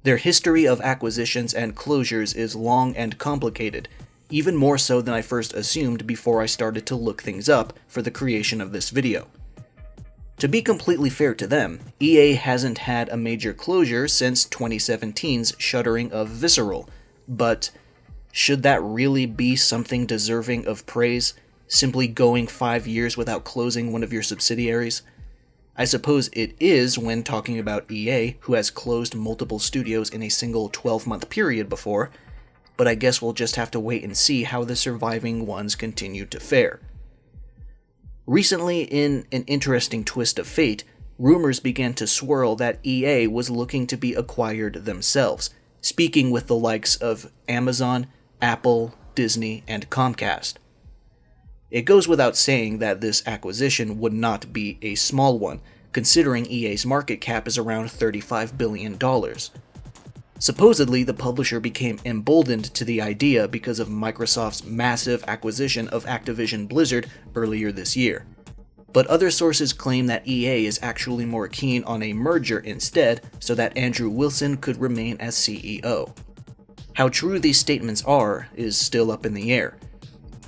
Their history of acquisitions and closures is long and complicated, even more so than I first assumed before I started to look things up for the creation of this video. To be completely fair to them, EA hasn't had a major closure since 2017's shuttering of Visceral, but should that really be something deserving of praise, simply going 5 years without closing one of your subsidiaries? I suppose it is when talking about EA, who has closed multiple studios in a single 12-month period before, but I guess we'll just have to wait and see how the surviving ones continue to fare. Recently, in an interesting twist of fate, rumors began to swirl that EA was looking to be acquired themselves, speaking with the likes of Amazon, Apple, Disney, and Comcast. It goes without saying that this acquisition would not be a small one, considering EA's market cap is around $35 billion. Supposedly, the publisher became emboldened to the idea because of Microsoft's massive acquisition of Activision Blizzard earlier this year. But other sources claim that EA is actually more keen on a merger instead, so that Andrew Wilson could remain as CEO. How true these statements are is still up in the air.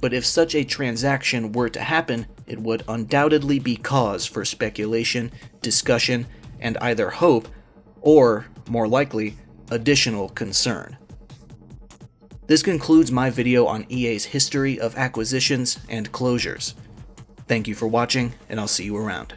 But if such a transaction were to happen, it would undoubtedly be cause for speculation, discussion, and either hope, or, more likely, additional concern. This concludes my video on EA's history of acquisitions and closures. Thank you for watching, and I'll see you around.